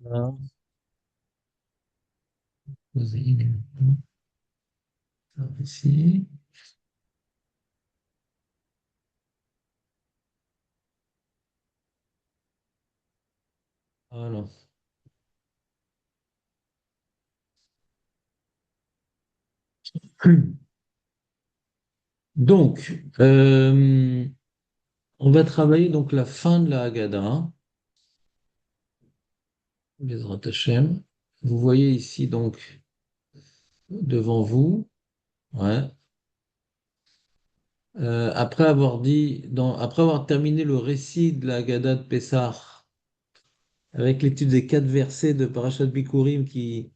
Voilà. Poser ça ici. Voilà. Donc, on va travailler donc la fin de la Haggadah, Bezrat Hashem. Vous voyez ici donc devant vous, ouais. Après avoir terminé le récit de la Haggadah de Pessah, avec l'étude des 4 versets de Parashat Bikurim qui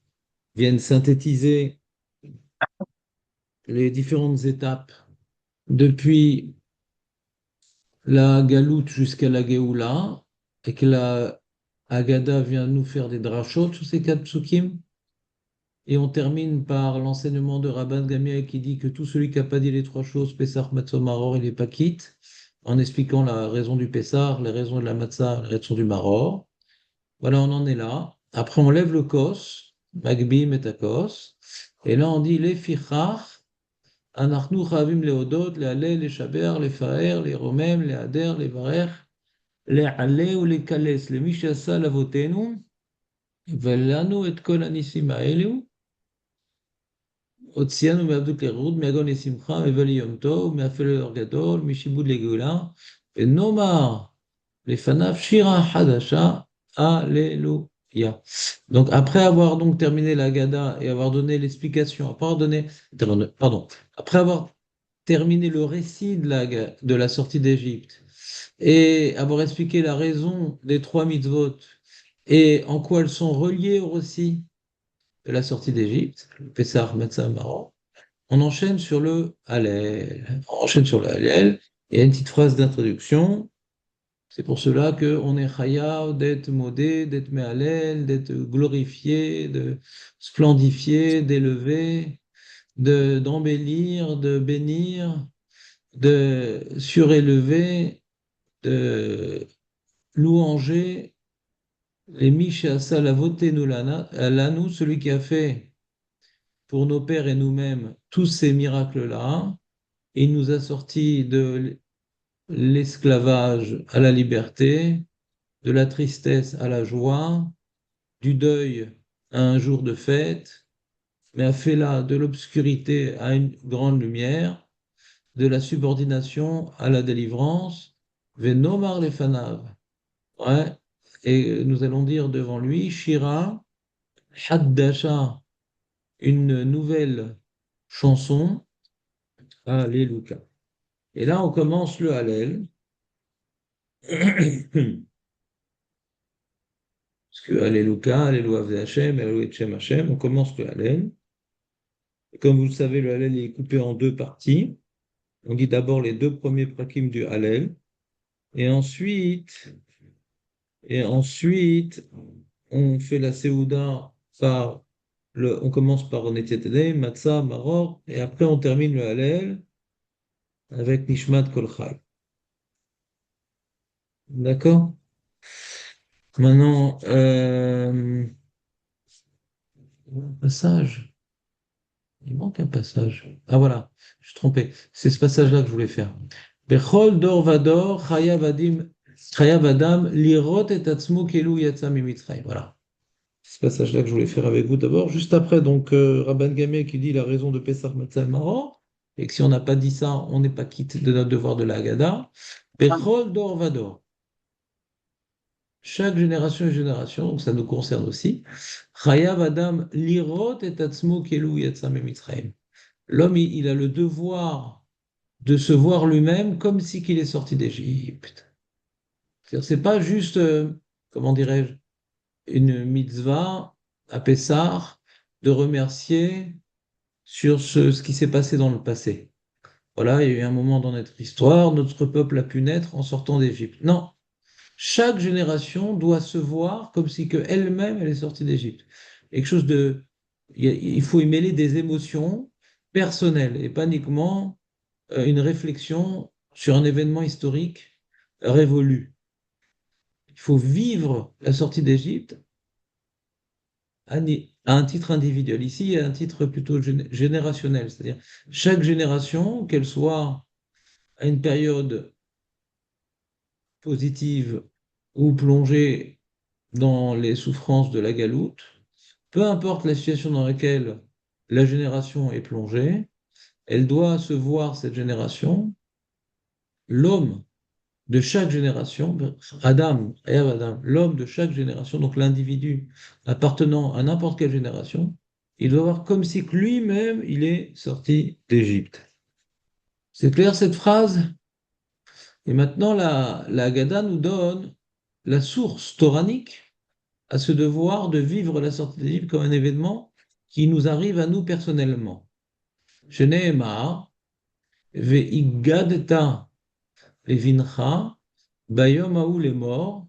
viennent synthétiser les différentes étapes depuis la Galoute jusqu'à la Géoula, et que la Haggadah vient nous faire des drachot sur ces 4 psukim. Et on termine par l'enseignement de Rabban Gamliel qui dit que tout celui qui n'a pas dit les 3 choses, Pessah, Matzah, Maror, il n'est pas quitte, en expliquant la raison du Pessah, les raisons de la Matzah, les raisons du Maror. Voilà, on en est là. Après, on lève le Kos, Magbi, Metakos, et là on dit les Fichach, Anachnu Chavim Leodot, les Halel, les Shaber, les Faer, les Romem, les Ader, les Varer, les Halel ou les Kales, les Mishasa Lavotenu, Velanu et Kol Anisim Haeleu, הוציאנו מעבדות לחירות, מיגון לשמחה, מבא ליום טוב, מאפל לאור גדול, משיבוד לגאולה, ונאמר לפניו שירה חדשה, Alléluia. Donc après avoir donc terminé la Gada et avoir donné l'explication, pardon, après avoir terminé le récit de la sortie d'Égypte et avoir expliqué la raison des 3 mitzvot et en quoi elles sont reliées au récit de la sortie d'Égypte, le Pessah, Matzah, Maror, on enchaîne sur le Hallel. On enchaîne sur le Hallel. Il y a une petite phrase d'introduction. C'est pour cela qu'on est chayav d'être modé, d'être méhalel, d'être glorifié, de splendifié, d'élever, d'embellir, de bénir, de surélever, de louanger. Les Mishéasa la voté nous l'anu, celui qui a fait pour nos pères et nous-mêmes tous ces miracles-là. Il nous a sortis de l'esclavage à la liberté, de la tristesse à la joie, du deuil à un jour de fête, mais a fait là de l'obscurité à une grande lumière, de la subordination à la délivrance, Venomar les fanav. Ouais. Et nous allons dire devant lui, Shira, Haddasha, une nouvelle chanson, Alléluia. Et là, on commence le Hallel. Parce que Alléluia, Alléluia Hashem, Alléluia Shem Hashem, on commence le Hallel. Et comme vous le savez, le Hallel est coupé en 2 parties. On dit d'abord les 2 premiers prakim du Hallel, et ensuite, on fait la Séouda on commence par Netetene, Matzah, Maror, et après on termine le Hallel avec Nishmat Kol Chai. D'accord? Maintenant, un passage. Il manque un passage. Ah voilà, je suis trompé. C'est ce passage-là que je voulais faire. Bechol dor vador, chayav adam, lirot et atzmo kelu yatsa mimitzrayim. Voilà. C'est ce passage-là que je voulais faire avec vous d'abord. Juste après, donc, Rabban Gamliel qui dit la raison de Pessah Matzah Maror, et que si on n'a pas dit ça, on n'est pas quitte de notre devoir de la Haggadah. Bechol dor vador. Chaque génération et génération, donc ça nous concerne aussi. Chayav adam, lirot et atzmo kelu yatsa mimitzrayim. L'homme, il a le devoir de se voir lui-même comme si qu'il est sorti d'Égypte. C'est pas juste, comment dirais-je, une mitzvah à Pessah de remercier sur ce qui s'est passé dans le passé. Voilà, il y a eu un moment dans notre histoire, notre peuple a pu naître en sortant d'Égypte. Non, chaque génération doit se voir comme si que elle-même elle est sortie d'Égypte. Quelque chose de, il faut y mêler des émotions personnelles et pas uniquement une réflexion sur un événement historique révolu. Il faut vivre la sortie d'Égypte à un titre individuel. Ici, il y a un titre plutôt générationnel, c'est-à-dire chaque génération, qu'elle soit à une période positive ou plongée dans les souffrances de la galoute, peu importe la situation dans laquelle la génération est plongée, elle doit se voir, cette génération, l'homme de chaque génération, Adam, Adam, l'homme de chaque génération, donc l'individu appartenant à n'importe quelle génération, il doit voir comme si que lui-même, il est sorti d'Égypte. C'est clair cette phrase? Et maintenant, la Haggadah nous donne la source toranique à ce devoir de vivre la sortie d'Égypte comme un événement qui nous arrive à nous personnellement. Shneemar, ve'igadta levincha, bayom haou les morts,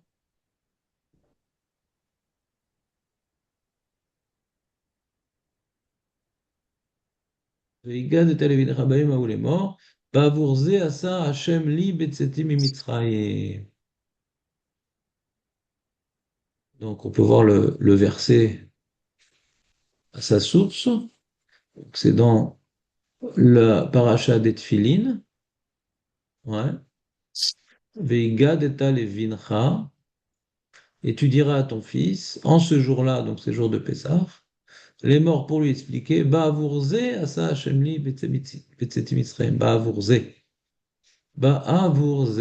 ve'igadta levincha, bayom haou les morts, ba'avour ze asa Hashem li betzetim mimitzrayim. Donc on peut voir le verset à sa source. C'est dans la paracha des Tfilin. Ouais. Ve'igadta levincha, et tu diras à ton fils, en ce jour-là, donc c'est le jour de Pessah, les morts pour lui expliquer, Ba'avourze asa Hashem li betzetim Mitzrayim. Ba'avourze. Ba'avourze.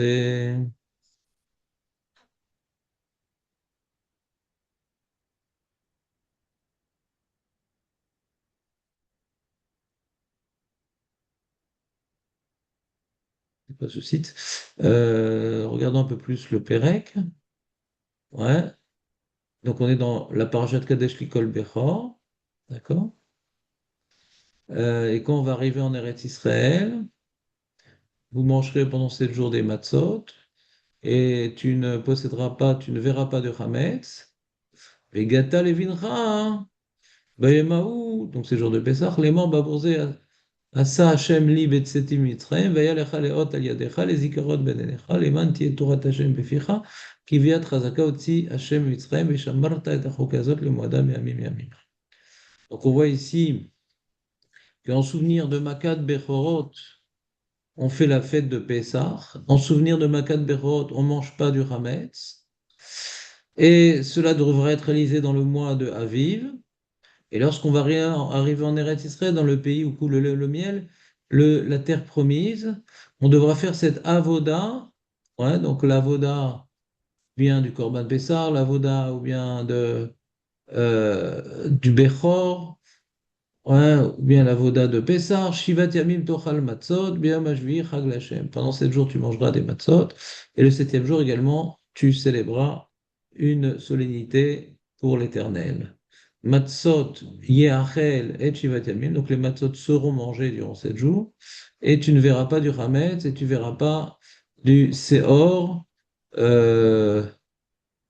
C'est pas ce site. Regardons un peu plus le Pérec. Ouais. Donc on est dans la parashat Kadesh Likol Bechor. D'accord? Et quand on va arriver en Eretz Israël, vous mangerez pendant 7 jours des matzot, et tu ne posséderas pas, tu ne verras pas de chametz. Et gata levincha, bayemahu, donc c'est le jour de Pessah, les morts babourzé asa Hashem li betsetim mitzrayim, vayalecha leot al yadecha, les ikarot benenecha, leman tiet Torah Hashem beficha, kiviat chazaka otzi Hashem mitzrayim, veshamarta et achokazot le moada me'amim yamim. Donc on voit ici qu'en souvenir de Makat Bechorot, on fait la fête de Pessah. En souvenir de Makat Bechorot, on ne mange pas du Hametz. Et cela devrait être réalisé dans le mois de Aviv. Et lorsqu'on va arriver en Eretz Israël, dans le pays où coule le lait et le miel, la terre promise, on devra faire cette avoda. Ouais, donc l'avoda vient du Korban Pessah, l'avoda ou bien du Bechor, ouais, ou bien l'avoda de Pessah, Shivat Yamim Tochal Matzot, B'yam Hashvi Chag Lashem. Pendant 7 jours, tu mangeras des matzot. Et le 7e jour également, tu célébreras une solennité pour l'Éternel. Matzot Yeachel et Shivat Yamim. Donc les matzot seront mangés durant 7 jours. Et tu ne verras pas du Hametz et tu ne verras pas du Seor.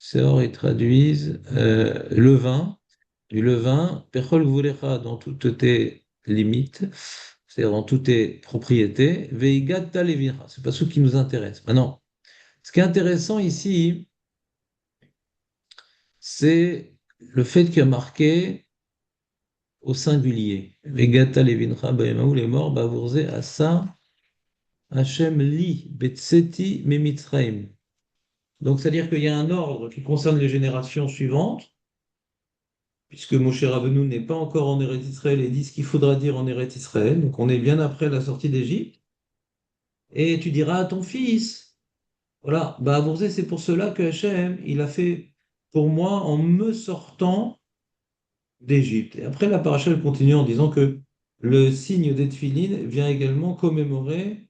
Seor, ils traduisent levain du levain, Pechol Gvulecha dans toutes tes limites, c'est-à-dire dans toutes tes propriétés, Veigata Levira, c'est pas ce qui nous intéresse. Maintenant, ce qui est intéressant ici, c'est le fait qu'il y a marqué au singulier, Veigata Levincha Baemaou, les morts, Bavourze, Asa, Hachem Li, Betseti, Memitzraim. Donc, c'est-à-dire qu'il y a un ordre qui concerne les générations suivantes, puisque Moshe Rabbeinu n'est pas encore en Eretz Israël et dit ce qu'il faudra dire en Eretz Israël. Donc on est bien après la sortie d'Égypte. Et tu diras à ton fils, voilà, bah Abourzé, c'est pour cela que Hachem, il a fait pour moi en me sortant d'Égypte. Et après la paracha elle continue en disant que le signe des Tfilin vient également commémorer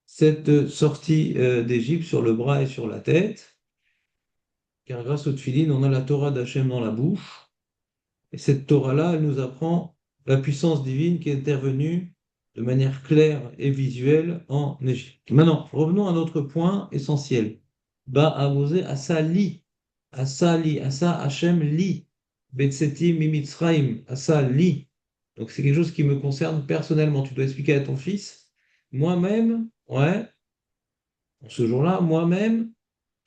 cette sortie d'Égypte sur le bras et sur la tête, car grâce aux Tfilin, on a la Torah d'Hachem dans la bouche. Et cette Torah-là, elle nous apprend la puissance divine qui est intervenue de manière claire et visuelle en Égypte. Maintenant, revenons à notre point essentiel. Ba avosé asa li, asa Hachem li, betseti mimitzraim, asa li. Donc c'est quelque chose qui me concerne personnellement. Tu dois expliquer à ton fils, moi-même, ouais, ce jour-là, moi-même,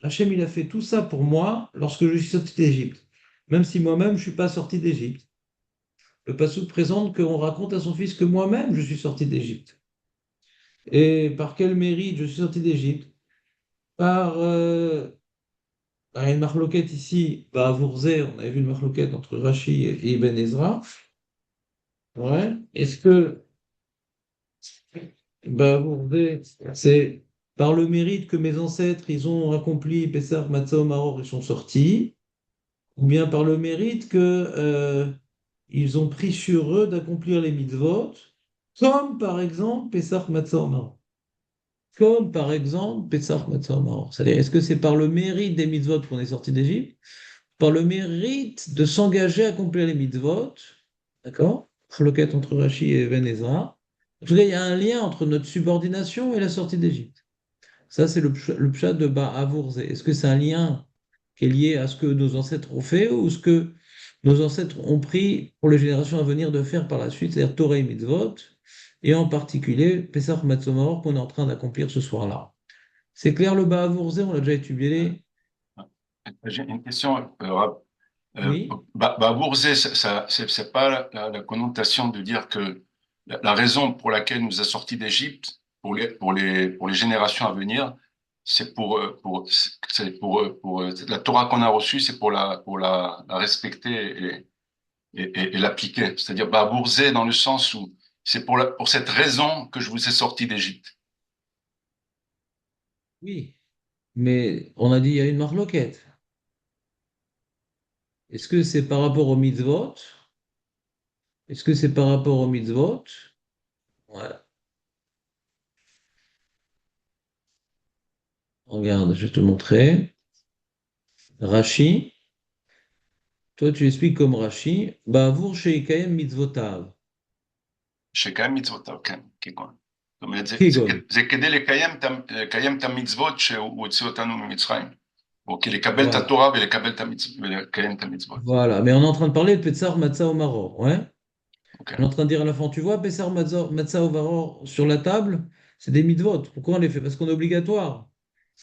Hachem il a fait tout ça pour moi lorsque je suis sorti d'Égypte. Même si moi-même je ne suis pas sorti d'Égypte. le passouk présente qu'on raconte à son fils que moi-même je suis sorti d'Égypte. Et par quel mérite je suis sorti d'Égypte? Par une marloquette ici, bah, à Vourzé, on avait vu une marloquette entre Rachi et Ibn Ezra. Ouais. Est-ce que bah, Vourzé, c'est par le mérite que mes ancêtres ils ont accompli Pessah, Matzah, Maror, ils sont sortis, ou bien par le mérite que ils ont pris sur eux d'accomplir les mitzvot, comme par exemple Pessah, Matzah, Maror. Comme par exemple Pessah, Matzah, Maror. C'est-à-dire, est-ce que c'est par le mérite des mitzvot qu'on est sorti d'Égypte? Par le mérite de s'engager à accomplir les mitzvot, d'accord? Chloquette entre Rachi et Even Ezra. En tout cas, il y a un lien entre notre subordination et la sortie d'Égypte. Ça, c'est le pshat de Ba'avourze. Est-ce que c'est un lien qui est lié à ce que nos ancêtres ont fait ou ce que nos ancêtres ont pris pour les générations à venir de faire par la suite, c'est-à-dire Torah et mitzvot, et en particulier Pesach Matzomor qu'on est en train d'accomplir ce soir-là. C'est clair le Ba'avourze, on l'a déjà étudié. J'ai une question, Rab. Oui, Bourzé, c'est pas la connotation de dire que la raison pour laquelle nous a sortis d'Égypte, pour les générations à venir, c'est pour la Torah qu'on a reçue, c'est pour la respecter et l'appliquer. C'est-à-dire, Bourzé dans le sens où c'est pour cette raison que je vous ai sortis d'Égypte. oui. Mais on a dit il y a une marloquette. Est-ce que c'est par rapport au mitzvot? Est-ce que c'est par rapport au mitzvot? Voilà. Regarde, je vais te montrer. Rashi, toi tu expliques comme Rashi, Ba'avour sheikayem mitzvotav. שקיים מצוותיו, כן, כגון. זאת אומרת, Kegon. זה כדי לקיים את המצוות שהוא הוציא אותנו ממצרים. או כי לקבל את Voilà. התורה ולקיים את המצוות. Voilà. Mais on est en train de parler de Petsar Matzah Maror. Ouais? On est אוקיי. en train de dire à la fin, tu vois, Petsar Matzah Maror sur la table, c'est des mitzvot. Pourquoi on les fait? Parce qu'on est obligatoire.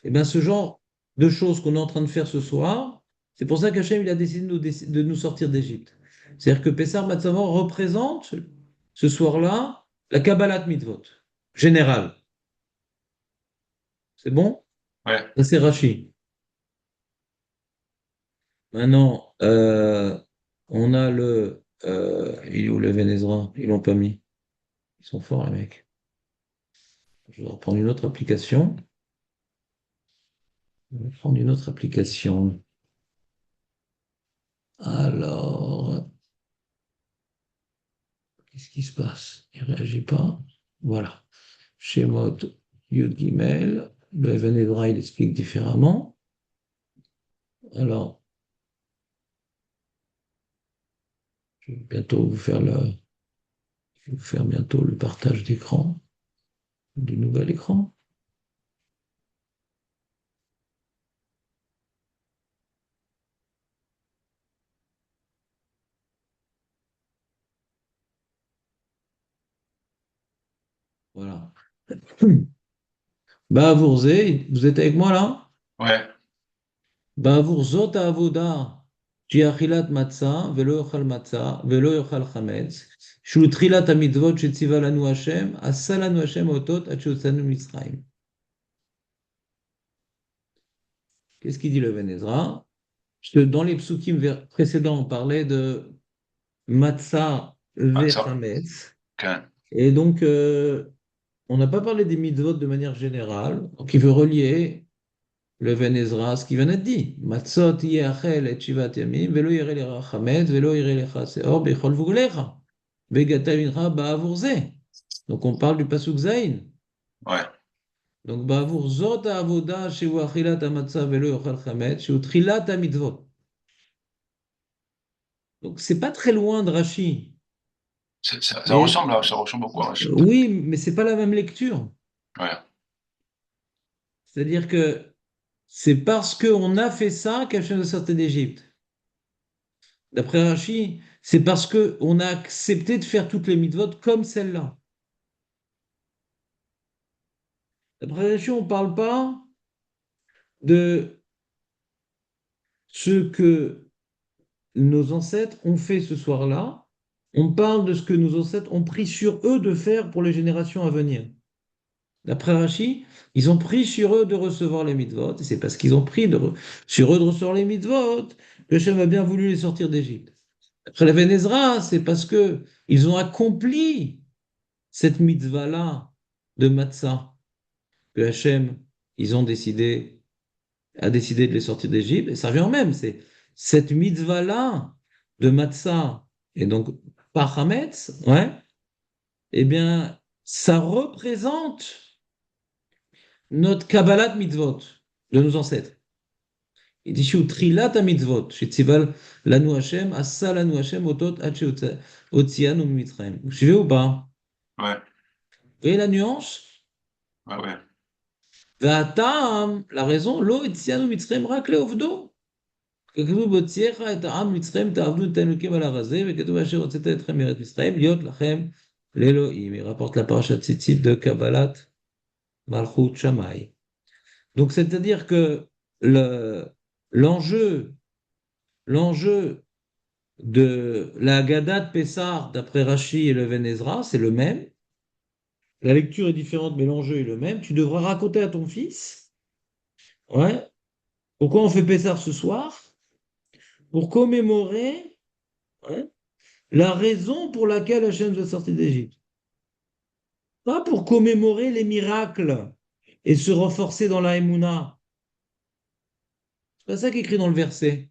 Et bien, ce genre de choses qu'on est en train de faire ce soir, c'est pour ça qu'Hachem il a décidé de nous sortir d'Égypte. C'est-à-dire que Pessar Matzavor représente ce soir-là la Kabbalat Mitzvot, générale. C'est bon? Ouais. Ça, c'est Rashi. Maintenant, on a il est où le Vénézra? Ils l'ont pas mis. Ils sont forts, les mecs. Je vais reprendre une autre application. Je vais prendre une autre application. Alors, qu'est-ce qui se passe? Il ne réagit pas. Voilà. Shemot Yud Gimel. Le Even Ezra, il explique différemment. Alors, je vais bientôt je vais vous faire bientôt le partage d'écran, du nouvel écran. Voilà. Ba'avourze, vous êtes avec moi là? Ouais. Ba'avourzot avoda, שיאכילת מצה ולא יאכל מצה ולא יאכל חמץ, שהוא תחילת המצוות שציווה לנו השם, עשה לנו השם אותות עד שהוצאנו ממצרים. Qu'est-ce qu'il dit le Ben Ezra? Parce que dans les psukim précédents, on parlait de matzah Ah, ça. vechametz. כן. Et donc, on n'a pas parlé des mitzvot de manière générale. Donc, il veut relier le Ben Ezra à ce qui vient d'être dit. Matzot yechel et shivat yamim, velo yere lecha chametz, velo yere lecha seor, bechol vuglecha. Vegata mincha ba'avurze. Donc, on parle du pasuk Zayin. Ouais. Donc, ba'avurzot avoda shehu achilat hamatzah velo yochel chametz, shehu trilat mitzvot. Donc, c'est pas très loin de Rashi. Ça Mais ressemble, ça ressemble beaucoup à Rachid. oui, mais c'est pas la même lecture. Ouais. C'est-à-dire que c'est parce qu'on a fait ça qu'Hachem nous a sorti d'Égypte. D'après Rashi, c'est parce qu'on a accepté de faire toutes les mitzvot comme celle-là. D'après Rashi, on ne parle pas de ce que nos ancêtres ont fait ce soir-là, On parle de ce que nos ancêtres ont pris sur eux de faire pour les générations à venir. D'après Rachi, ils ont pris sur eux de recevoir les mitzvot, et c'est parce qu'ils ont pris sur eux de recevoir les mitzvot que Hachem a bien voulu les sortir d'Égypte. Après la Ezra, c'est parce que ils ont accompli cette mitzvah-là de Matzah, que Hachem, ils ont décidé, a décidé de les sortir d'Égypte, et ça revient au même, c'est cette mitzvah-là de Matzah, et donc par Hametz, ouais, eh bien, ça représente notre Kabbalat mitzvot de nos ancêtres. Il dit Shu Trilat mitzvot, Shetzival lanu Hashem, Assa lanu Hashem, Otot Otzianu Mitzrayim. Vous suivez ou pas? Ouais, Vous voyez la nuance? ouais, ouais. והטעם, la raison, לא הציאנו מצרים רק לעובדו. ככתוב בהוציאך את העם מצרים תעבדו את האלוקים על הר הזה, וכתוב אשר הוצאת אתכם מארץ מצרים, להיות לכם לאלוהים. Il rapporte la parashat Tzitzit de Kabbalat Malchut Shammai. Donc, c'est-à-dire que le, l'enjeu, l'enjeu de la Haggadah de Pessah, d'après Rashi et le Ezra, c'est le même. La lecture est différente, mais l'enjeu est le même. Tu devras raconter à ton fils, ouais, pourquoi on fait Pessah ce soir, pour commémorer, ouais, la raison pour laquelle Hachem nous a sortis d'Égypte. Pas pour commémorer les miracles et se renforcer dans la Emouna. C'est pas ça qui est écrit dans le verset.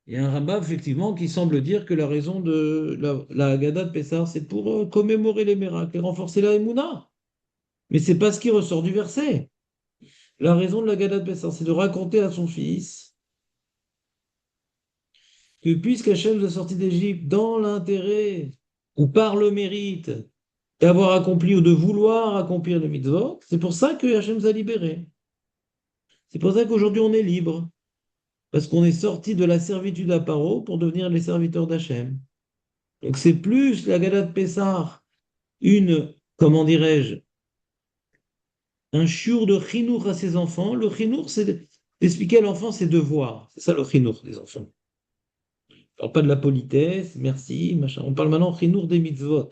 Il y a un rabbin, effectivement, qui semble dire que la raison de la Haggadah de Pessah, c'est pour commémorer les miracles et renforcer la Emouna. Mais c'est pas ce qui ressort du verset. La raison de la Haggadah de Pessah, c'est de raconter à son fils que puisque Hachem nous a sortis d'Égypte dans l'intérêt ou par le mérite d'avoir accompli ou de vouloir accomplir le mitzvot, c'est pour ça que Hachem nous a libérés. C'est pour ça qu'aujourd'hui on est libre. Parce qu'on est sorti de la servitude à Paro pour devenir les serviteurs d'Hachem. Donc c'est plus la Haggadah de Pessah, une, comment dirais-je, un chiour de chinour à ses enfants. Le chinour, c'est d'expliquer à l'enfant ses devoirs. C'est ça le chinour des enfants. On parle pas de la politesse, merci, machin. On parle maintenant chinour des mitzvot.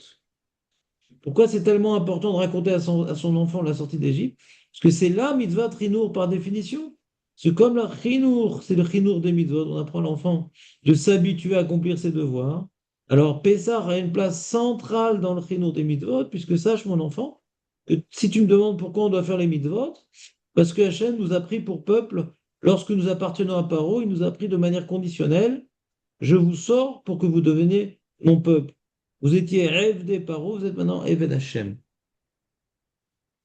Pourquoi c'est tellement important de raconter à son enfant la sortie d'Égypte? Parce que c'est la mitzvah chinour par définition. C'est comme la chinour, c'est le chinour des mitzvot. On apprend à l'enfant de s'habituer à accomplir ses devoirs. Alors Pessah a une place centrale dans le chinour des mitzvot, puisque sache mon enfant, que si tu me demandes pourquoi on doit faire les mitzvot, parce que Hachem nous a pris pour peuple, lorsque nous appartenons à Paro, il nous a pris de manière conditionnelle. Je vous sors pour que vous deveniez mon peuple. Vous étiez rêve des Paro, vous êtes maintenant Eved Hachem.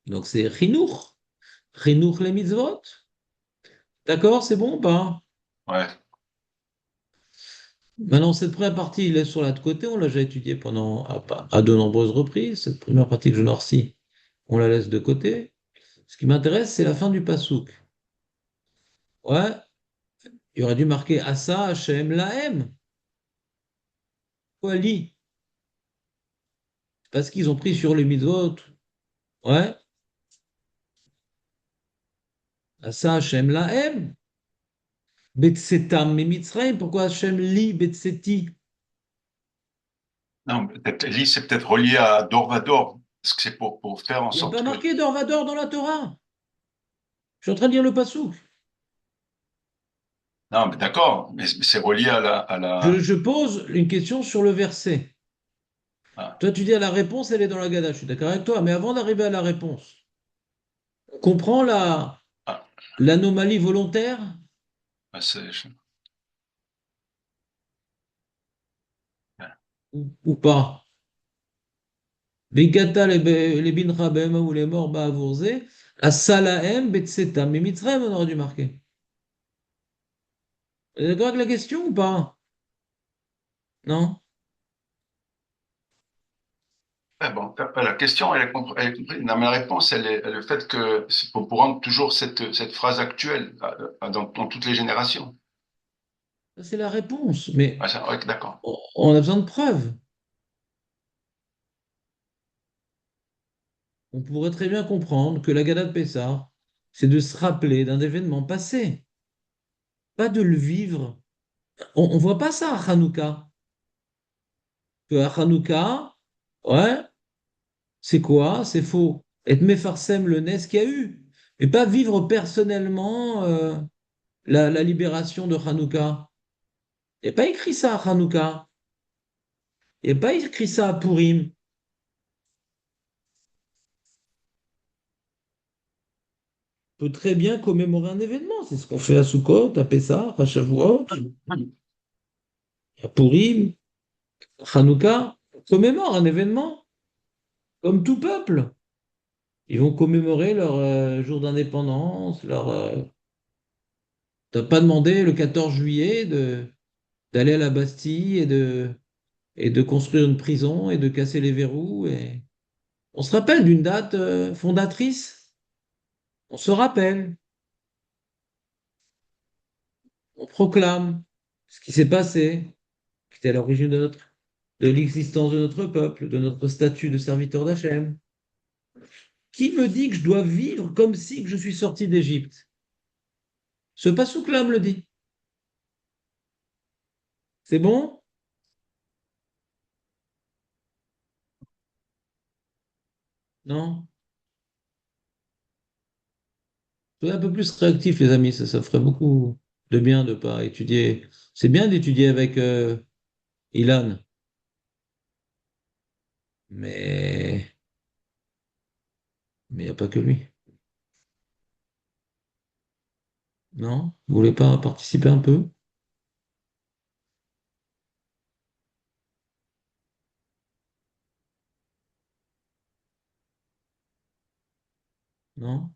Donc c'est chinour, chinour les mitzvot. D'accord, c'est bon ou pas? Ouais. Maintenant, cette première partie, il est sur là de côté, on l'a déjà étudié pendant à de nombreuses reprises. Cette première partie que je noircis, on la laisse de côté. Ce qui m'intéresse, c'est la fin du pasouk. Ouais, il aurait dû marquer Asa Hashem Lahem. Quoi, lit? Parce qu'ils ont pris sur les mitzvot. Ouais, Asa Hashem Lahem. Betsetam Mitzrayim. Pourquoi Hashem lit Betseti? Non, peut-être, Eli, c'est peut-être relié à Dorvador, parce que c'est pour faire en Il n'y a pas sorte que. marqué Dorvador dans la Torah. Je suis en train de lire le pasouk. Non, mais d'accord, mais c'est relié Je pose une question sur le verset. à- Toi, tu dis à la réponse, elle est dans la Gada. Je suis d'accord avec toi. Mais avant d'arriver à la réponse, on comprend à- l'anomalie volontaire c'est- ou pas? Vigata les bincha behema ou les morts ba'avourze, à salahem betseta. Mais Mitzrayim, on aurait dû marquer. Vous êtes d'accord avec la question ou pas? Non? Ah bon, la question, elle est comprise. Non, mais la réponse, elle est le fait que c'est pour rendre toujours cette phrase actuelle dans toutes les générations. Ça, c'est la réponse. Mais Ah, ouais, d'accord. on a besoin de preuves. On pourrait très bien comprendre que la Gada de Pessah, c'est de se rappeler d'un événement passé, pas de le vivre. On ne voit pas ça à Hanouka. Que à Hanouka, ouais, c'est quoi? C'est faux. Être Mefarsem le Nes qu'il y a eu. Mais pas vivre personnellement la libération de Hanouka. Il n'y a pas écrit ça à Hanouka. Il n'y a pas écrit ça à Purim. On peut très bien commémorer un événement. C'est ce qu'on fait à Sukkot, à Pessah, à Shavuot, à Purim, à Hanouka. On commémore un événement, comme tout peuple. Ils vont commémorer leur jour d'indépendance, leur. T'as pas demandé le 14 juillet d'aller à la Bastille et de construire une prison et de casser les verrous. Et... On se rappelle d'une date fondatrice. On se rappelle. On proclame ce qui s'est passé, qui était à l'origine de l'existence de notre peuple, de notre statut de serviteur d'Hachem. Qui me dit que je dois vivre comme si que je suis sorti d'Égypte? Ce passouk-là me le dit. C'est bon? Non? Soyez un peu plus réactifs, les amis, ça ferait beaucoup de bien de ne pas étudier. C'est bien d'étudier avec Ilan, mais il n'y a pas que lui. Non? Vous voulez pas participer un peu? Non?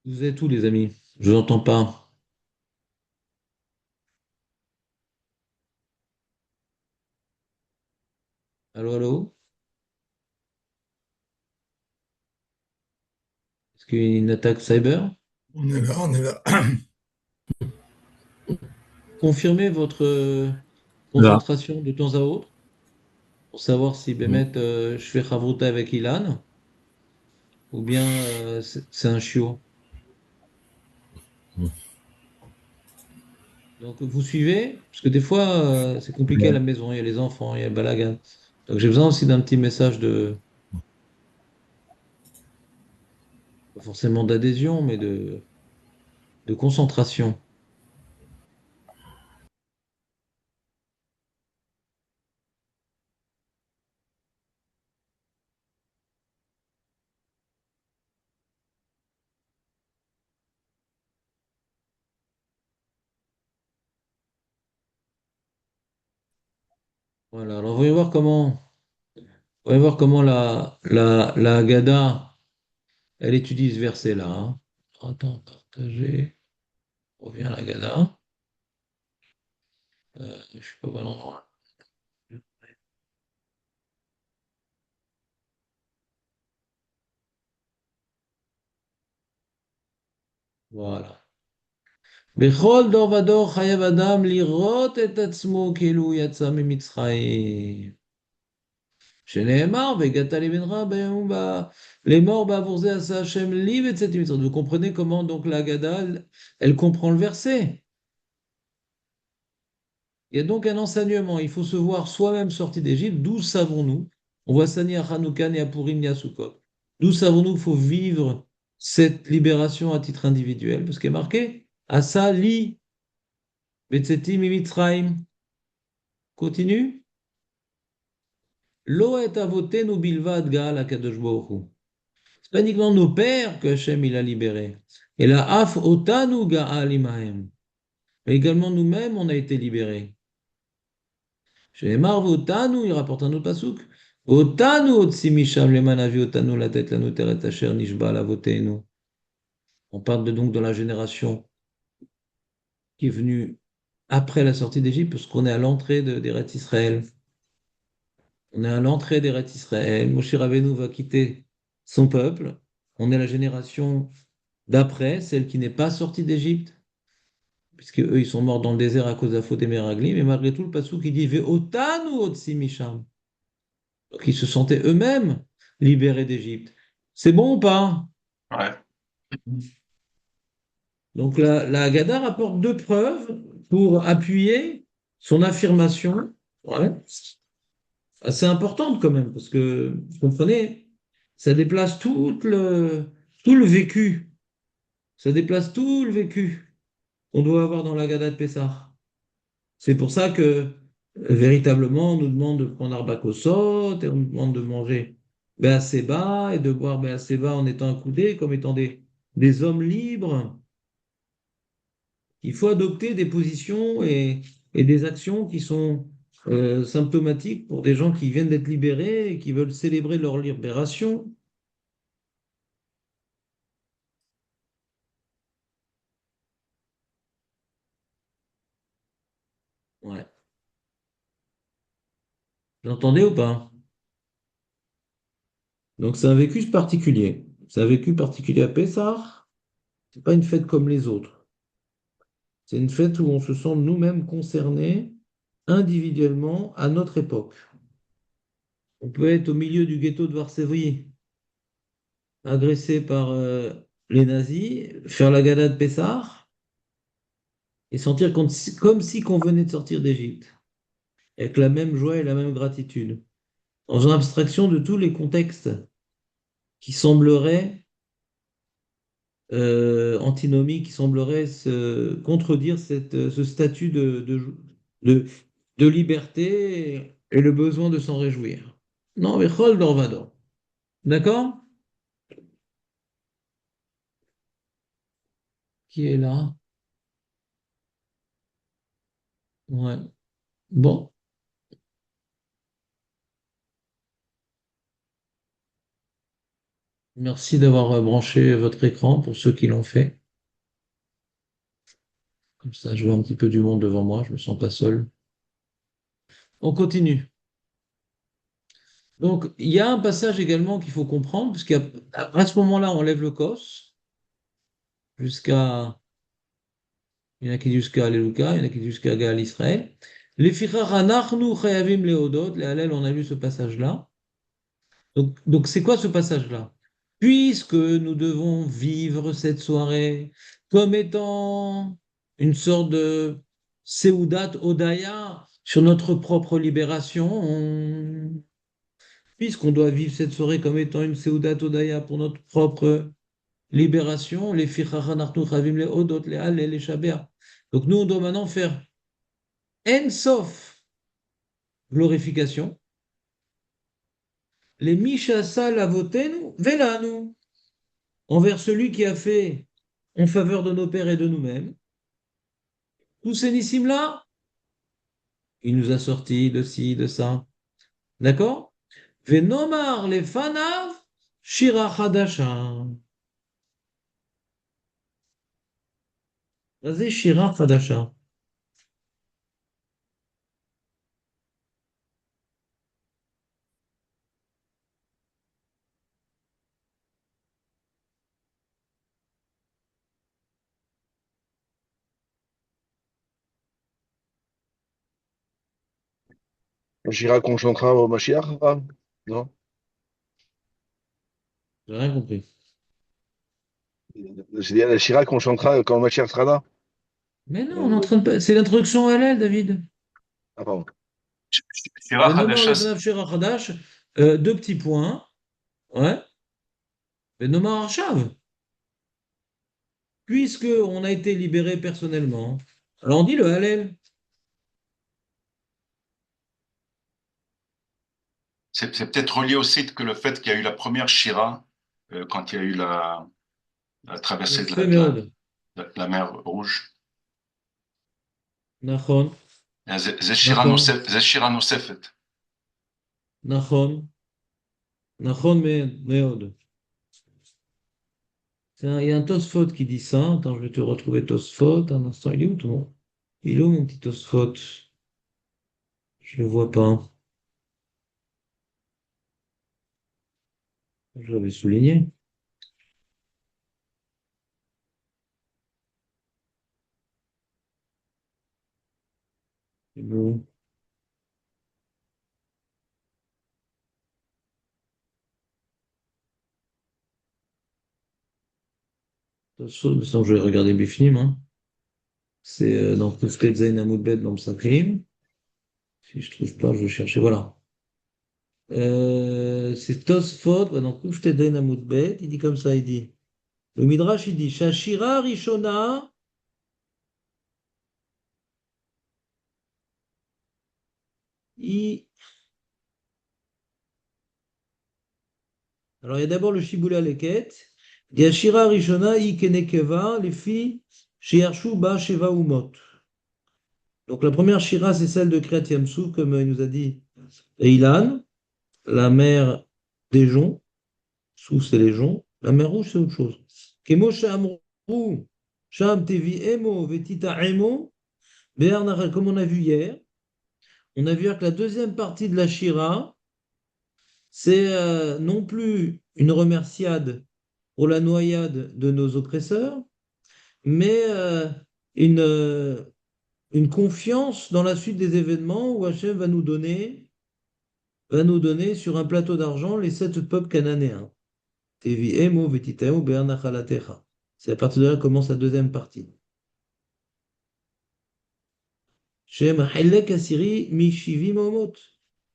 Vous êtes où, les amis? Je vous entends pas. Allô, allô? Est-ce qu'il y a une attaque cyber? On est là, on est là. Confirmez votre Là. concentration de temps à autre pour savoir si Mm. Bémet, je fais Chavruta avec Ilan ou bien c'est un chiot. Donc vous suivez, parce que des fois c'est compliqué à la maison, il y a les enfants, il y a le balagan. Donc j'ai besoin aussi d'un petit message pas forcément d'adhésion, mais de concentration. Voilà, alors voyons voir comment la Haggadah, elle étudie ce verset-là, hein. Attends, partager, revient à la Haggadah. Je suis pas au bon endroit. Voilà. בכל דור ודור חייב אדם לראות את עצמו כאילו הוא יצא ממצרים. שנאמר, והגעת לבנך ביום הבא, לאמור בעבור זה עשה השם לי וצאתי ממצרים. Vous comprenez comment donc la Haggadah, elle comprend le verset. Il y a donc un enseignement, il faut se voir soi-même sorti d'Égypte. D'où savons-nous? On voit ça ni à Hanouka, ni à Purim, ni à Sukkot. D'où savons-nous qu'il faut vivre cette libération à titre individuel? Parce qu'il est marqué, Asa li betseti mimitzraim. Continue. Lo et avotenu bilvad gaal hakadosh baruch hu. C'est pas uniquement nos pères que Hachem il a libérés. Et la af otanu gaal imahem. Mais également nous-mêmes, on a été libérés. Chez Marv otanu, il rapporte un autre pasouk. Otanu otsi misham leman avi otanu la tête la nuteret asher nishba la votenu. On parle donc de la génération qui est venue après la sortie d'Égypte, parce qu'on est à l'entrée d'Eretz Israël. On est à l'entrée d'Eretz Israël. Moshe Rabbeinu va quitter son peuple. On est la génération d'après, celle qui n'est pas sortie d'Égypte, puisque eux, ils sont morts dans le désert à cause de la faute des Méraglim. Mais malgré tout, le passou qui dit Ve'otanu otsi misham. Donc ils se sentaient eux-mêmes libérés d'Égypte. C'est bon ou pas? Ouais. Donc la Haggadah rapporte deux preuves pour appuyer son affirmation, ouais, assez importante quand même, parce que, vous comprenez, ça déplace tout le vécu, ça déplace tout le vécu qu'on doit avoir dans la Haggadah de Pessah. C'est pour ça que véritablement, on nous demande de prendre Arba Kosot et on nous demande de manger Be'aseba et de boire Be'aseba en étant accoudés comme étant des hommes libres. Il faut adopter des positions et des actions qui sont symptomatiques pour des gens qui viennent d'être libérés et qui veulent célébrer leur libération. Ouais. Vous entendez ou pas? Donc c'est un vécu particulier. C'est un vécu particulier à Pessah. C'est pas une fête comme les autres. C'est une fête où on se sent nous-mêmes concernés individuellement à notre époque. On peut être au milieu du ghetto de Varsovie, agressé par les nazis, faire la gala de Pessah et sentir comme si qu'on venait de sortir d'Égypte, avec la même joie et la même gratitude, en faisant abstraction de tous les contextes qui sembleraient antinomiques, qui sembleraient contredire ce statut de, de liberté et le besoin de s'en réjouir. Non, mais Chol Dorvador. D'accord? Qui est là? Ouais. Bon, merci d'avoir branché votre écran pour ceux qui l'ont fait. Comme ça, je vois un petit peu du monde devant moi, je me sens pas seul. On continue. Donc, il y a un passage également qu'il faut comprendre, puisqu'à ce moment-là, on lève le cos jusqu'à. Il y en a qui disent jusqu'à Alléluia, il y en a qui disent jusqu'à Gaal Israël. Les fichar anachnu chayavim leodot, les Hallel, on a lu ce passage-là. Donc c'est quoi ce passage-là? Puisque nous devons vivre cette soirée comme étant une sorte de Seudat Odaya sur notre propre libération, puisqu'on doit vivre cette soirée comme étant une Seudat Odaya pour notre propre libération, les Fichachanartu Chavim les Odot, les Hallel, les Shabbat. Donc nous, on doit maintenant faire En Sof glorification, les Mishasa Lavotenu Velanu, envers celui qui a fait en faveur de nos pères et de nous-mêmes. Tous ces nissim-là, il nous a sorti de ci, de ça. D'accord? Venomar les fanav shira chadasha. Vas-y, shira chadasha. J'irai qu'on chantera au Mashiach, ah, non? J'ai rien compris. J'ai dit à la Chirac qu'on chantera quand le Mashiach sera là. Mais non, on est en train de. C'est l'introduction à elle, David. Ah, pardon. Shira Venomar Hadasha, les fanav shira chadash. Deux petits points. Ouais. Venomar Arshav. Puisque on a été libéré personnellement. Alors on dit le Hallel. c'est peut-être relié aussi que le fait qu'il y a eu la première Shira, quand il y a eu la traversée de Yafé מאוד. la mer Rouge. נכון, נכון, זה שירה נוספת. נכון, נכון מאוד. Il y a un Tosfot qui dit ça. Attends, je vais te retrouver Tosfot. Un instant, il est où ton? Il est où mon petit Tosfot? Je le vois pas. Je l'avais souligné. Il est où? Sinon, je vais regarder Bifnim. Hein. C'est dans Kuftet Zain Amoud Bet dans Psachim. Si je trouve pas, je vais chercher. Voilà. C'est Tosfot, dans Kuftet Zain Amoud Bet. Il dit comme ça, il dit. Le Midrash, il dit Shashira Rishona. Alors, il y a d'abord le Shibula Leket. Il y a Shira Rishona, I Kenekeva, les filles, Sheyarshu Ba Sheva Umot. Donc, la première Shira, c'est celle de Kriyat Yamsuf, comme il nous a dit Eilan, la mer des joncs. Souf, c'est les joncs. La mer rouge, c'est autre chose. Kemo Shamru, Sham Tevi Emo, Vetita Emo, Be'er Nahal, comme on a vu hier. On a vu que la deuxième partie de la Shira, c'est non plus une remerciade pour la noyade de nos oppresseurs, mais une confiance dans la suite des événements où Hachem va nous donner sur un plateau d'argent les 7 peuples cananéens. Tevi Emo, Vetitaemo, Be'er Nachalatecha. C'est à partir de là que commence la deuxième partie. Shem Halek Asiri Mishivi Momot.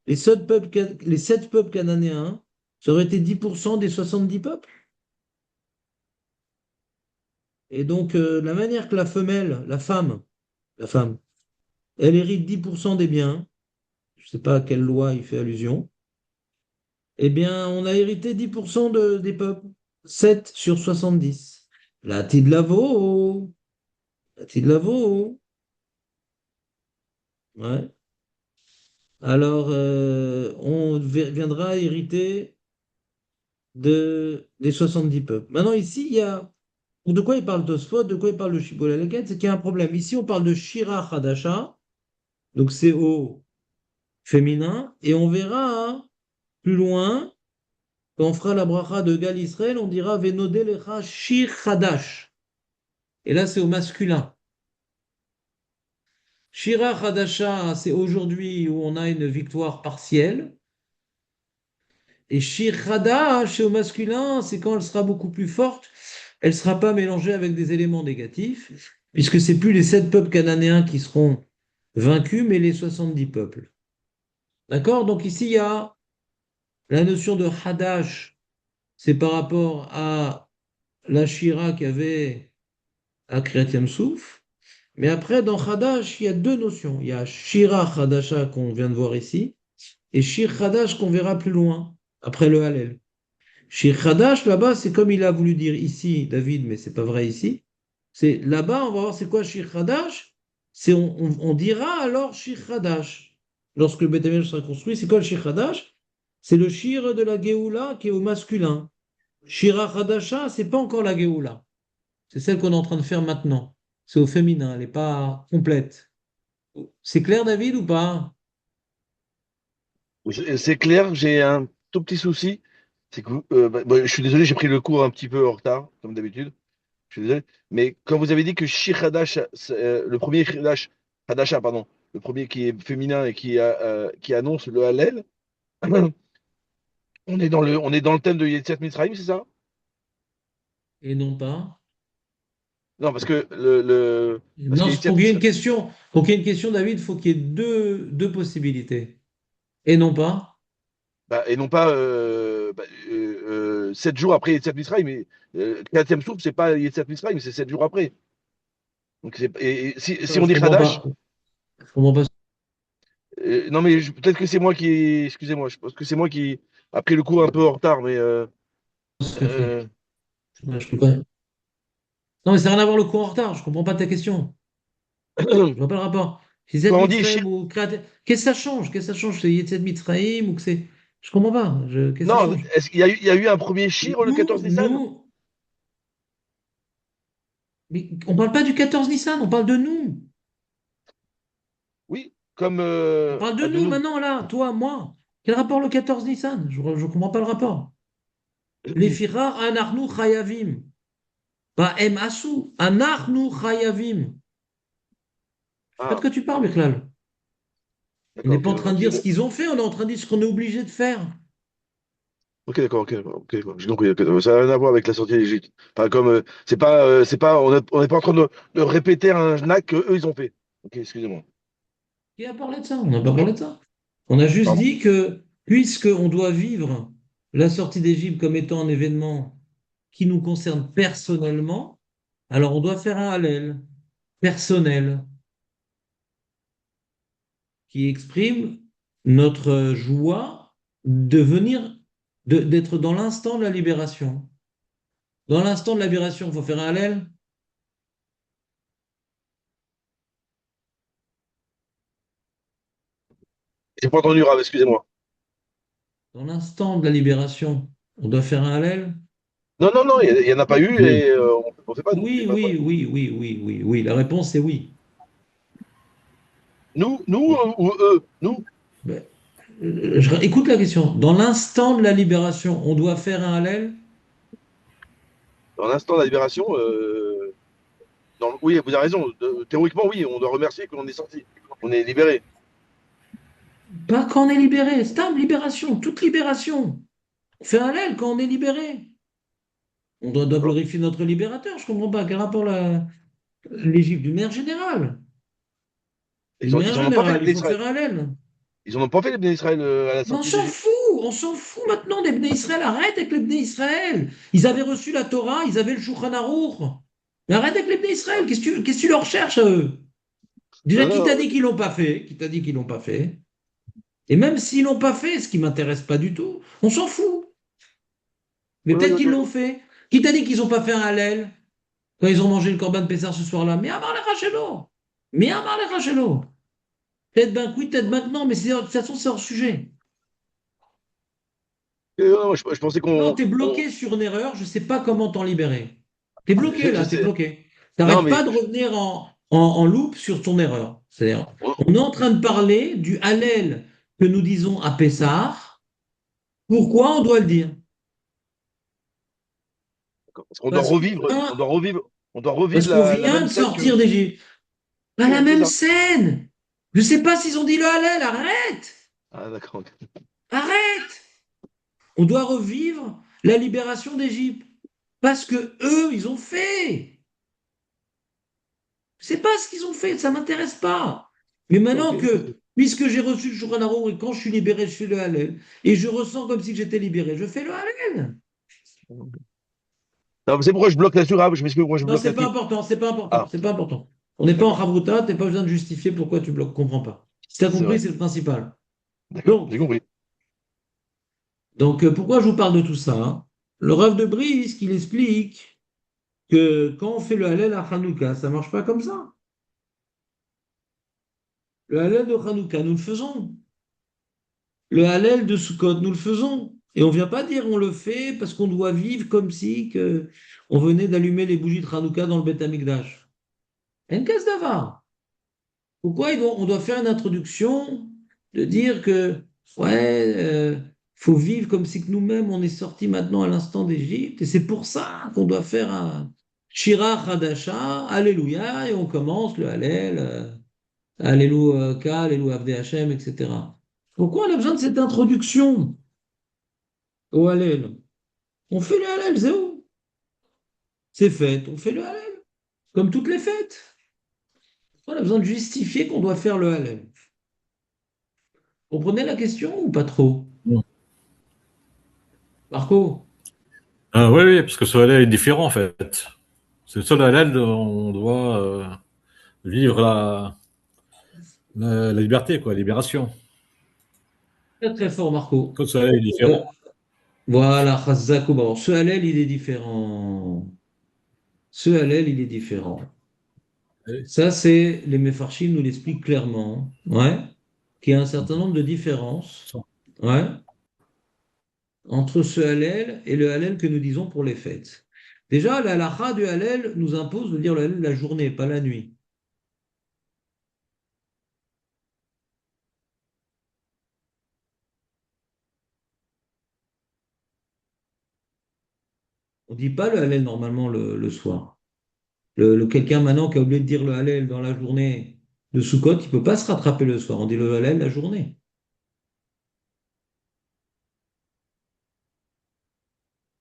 Les 7 peuples cananéens, ça aurait été 10% des 70 peuples. Et donc, la manière que la femme, elle hérite 10% des biens, je ne sais pas à quelle loi il fait allusion, eh bien, on a hérité 10% des peuples, 7 sur 70. La Tidlavo, la Tidlavo, ouais. Alors, on viendra hériter des 70 peuples. Maintenant, ici, il y a. De quoi il parle Tosfot, de quoi il parle le Shibboleth Leket, c'est qu'il y a un problème. Ici, on parle de Shira Hadasha, donc c'est au féminin, et on verra hein, plus loin, quand on fera la bracha de Gal Israël, on dira Venodé lecha Shir Hadash. Et là, c'est au masculin. Shira Hadasha, c'est aujourd'hui où on a une victoire partielle. Et Shir Hadash, c'est au masculin, c'est quand elle sera beaucoup plus forte. Elle ne sera pas mélangée avec des éléments négatifs, puisque c'est plus les 7 peuples cananéens qui seront vaincus, mais les 70 peuples. D'accord? Donc ici, il y a la notion de Hadash, c'est par rapport à la Shira qu'il y avait à Kriyat Yamsuf. Mais après, dans Hadash, il y a deux notions. Il y a Shira Hadasha qu'on vient de voir ici, et Shir Hadash qu'on verra plus loin, après le Hallel. Shir Hadash, là-bas, c'est comme il a voulu dire ici, David, mais c'est pas vrai ici. C'est là-bas, on va voir c'est quoi Shir Hadash. On dira alors Shir Hadash. Lorsque le Beth Amikdash sera construit, c'est quoi le Shir Hadash? C'est le Shir de la Géoula qui est au masculin. Shira Hadasha, c'est pas encore la Géoula. C'est celle qu'on est en train de faire maintenant. C'est au féminin, elle n'est pas complète. C'est clair, David, ou pas? C'est clair, j'ai un tout petit souci. C'est que je suis désolé, j'ai pris le cours un petit peu en retard, comme d'habitude. Je suis désolé. Mais quand vous avez dit que Shir Hadash, le premier Hadasha, pardon, le premier qui est féminin et qui annonce le Hallel, on est dans le thème de Yetziat Mitzrayim, c'est ça? Et non pas. Non, parce que parce que Non, Yetziat pour qu'il y ait une Mitzrayim, question, pour qu'il y ait une question, David, il faut qu'il y ait deux possibilités. Et non pas. bah, et non pas 7 jours après Yetziat Mitzrayim, mais Kriyat Souf, c'est pas Yetziat Mitzrayim, c'est 7 jours après. Donc, et si Attends, on je dit comprends Hadash, pas. Je comprends pas. non mais peut-être que c'est moi qui, excusez-moi, je pense que c'est moi qui a pris le cours un peu en retard, mais Ce que fait. euh, Je peux pas. Non, mais ça n'a rien à voir le cours en retard. Je comprends pas ta question. Je vois pas le rapport. Si c'est quand on dit Mitzrayim ou Kriyat. Qu'est-ce que ça change? Qu'est-ce que ça change? C'est Yetzet Mitzrayim ou que c'est. Je comprends pas. Qu'est-ce que ça non, change? est-ce qu'il y a eu un premier shir le 14 Nissan? Nous, mais on parle pas du 14 Nissan, on parle de nous. Oui, comme On parle de de nous nous. maintenant, là, toi, moi. Quel rapport le 14 Nissan? Je ne comprends pas le rapport. Les firar anarnu chayavim. Pas em asu. Anarnu chayavim. Je sais pas de Ah, quoi tu parles, Mikhlal. On d'accord, n'est ok, pas en train de ok, dire ce qu'ils ont fait, on est en train de dire ce qu'on est obligé de faire. Ok, d'accord, ok, d'accord. J'ai compris. Ok. Ça n'a rien à voir avec la sortie d'Égypte. Enfin, comme c'est pas, on n'est pas en train de répéter un acte qu'eux ils ont fait. Ok, excusez-moi. Qui a parlé de ça? On n'a pas parlé de ça. On a juste Pardon. dit que puisqu'on doit vivre la sortie d'Égypte comme étant un événement qui nous concerne personnellement, alors on doit faire un hallel personnel qui exprime notre joie de venir, d'être dans l'instant de la libération. Dans l'instant de la libération, il faut faire un hallel. J'ai pas entendu, Rav, excusez-moi. Dans l'instant de la libération, on doit faire un hallel. Non, non, non, il y en a pas eu Oui. et on fait pas, nous. Il y Oui, a pas de oui, problème. oui, oui, oui, oui, oui. La réponse est oui. Nous ou eux? Nous? Ben, écoute la question. Dans l'instant de la libération, on doit faire un hallel? Dans l'instant de la libération, oui, vous avez raison. Théoriquement, oui, on doit remercier qu'on est sorti. On est libéré. Pas quand on est libéré. Stam, libération, toute libération. On fait un hallel quand on est libéré. On doit D'accord? glorifier notre libérateur. Je comprends pas. Quel rapport l'Égypte? D'une manière générale. D'une manière Ils en ont pas fait les générale, il Bnei faut Israël. faire un hallel. Ils en ont pas fait les Bnei Israël à la Mais on sortie s'en d'Égypte. fout. On s'en fout maintenant des Bnei Israël. Arrête avec les Bnei Israël. Ils avaient reçu la Torah, ils avaient le Shulchan Arour. Mais arrête avec les Bnei Israël. Qu'est-ce que tu leur cherches à eux? Déjà, Non, qui t'a non, dit qu'ils l'ont pas fait? Qui t'a dit qu'ils l'ont pas fait? Et même s'ils l'ont pas fait, ce qui m'intéresse pas du tout, on s'en fout. Mais oui, peut-être oui, qu'ils oui. l'ont fait. Qui t'a dit qu'ils ont pas fait un hallel quand ils ont mangé le Corban Pessar ce soir-là? Mais Amar les Rachelo. Mais Amar les Rachelo. Peut-être ben oui, peut-être maintenant, mais de toute façon, c'est hors sujet. Non, je pensais Non, qu'on. t'es bloqué sur une erreur, je sais pas comment t'en libérer. T'es bloqué Je là, t'es sais. bloqué. Non, T'arrêtes mais pas de revenir en loop sur ton erreur. C'est-à-dire, on- on est en train de parler du hallel que nous disons à Pessah. Pourquoi on doit le dire? parce qu'on doit Parce revivre, qu'on on doit revivre parce qu'on la vient même de scène sortir que. d'Égypte. Pas la Oui, c'est même ça. scène. Je sais pas s'ils ont dit le hallel. Arrête! Ah, d'accord. Ok. Arrête! On doit revivre la libération d'Égypte. Parce que eux, ils ont fait. C'est pas ce qu'ils ont fait, ça m'intéresse pas. Mais Ok, maintenant ok. que, puisque j'ai reçu le Shulchan Arour et quand je suis libéré, je fais le Hallel, et je ressens comme si j'étais libéré, je fais le Hallel. Non, mais c'est pourquoi je bloque là-dessus, Rav. Je m'explique pourquoi je Non, bloque c'est pas là-dessus. important, c'est pas important, Ah, c'est pas important. On n'est pas en d'accord. Chavruta, t'as pas besoin de justifier pourquoi tu bloques, comprends pas. Si tu as C'est compris, vrai. c'est le principal. D'accord. Donc, J'ai compris. pourquoi je vous parle de tout ça, hein? Le Rav de Brisk, il explique que quand on fait le Hallel à Hanouka, ça marche pas comme ça. Le Hallel de Hanouka, nous le faisons. Le Hallel de Sukkot, nous le faisons. Et on ne vient pas dire on le fait parce qu'on doit vivre comme si on venait d'allumer les bougies de Hanouka dans le Beth Amikdash. En casse d'avar. Pourquoi on doit faire une introduction de dire que ouais, faut vivre comme si que nous-mêmes on est sortis maintenant à l'instant d'Égypte et c'est pour ça qu'on doit faire un Shira Hadasha, Alléluia et on commence le Hallel, Alléluia, Alléluia Avdei Hashem, etc. Pourquoi on a besoin de cette introduction au Hallel? On fait le Hallel, c'est où? C'est fête, on fait le Hallel, comme toutes les fêtes. On a besoin de justifier qu'on doit faire le Hallel. Comprenez la question ou pas trop? Marco? Oui, oui, parce que ce halal est différent en fait. C'est le seul halal où on doit vivre la liberté, quoi, la libération. Très très fort, Marco. Quand ce halal est Euh, différent. voilà, Chazako. Bon, ce Hallel, il est différent. Ce Hallel, il est différent. Oui. Ça, c'est, les Mefarchim nous l'expliquent clairement, ouais, qu'il y a un certain nombre de différences, ouais, entre ce Hallel et le Hallel que nous disons pour les fêtes. Déjà, la halakha du Hallel nous impose de dire le Hallel la journée, pas la nuit. On ne dit pas le Hallel normalement le soir. Quelqu'un maintenant qui a oublié de dire le Hallel dans la journée de Sukkot, il ne peut pas se rattraper le soir. On dit le Hallel la journée.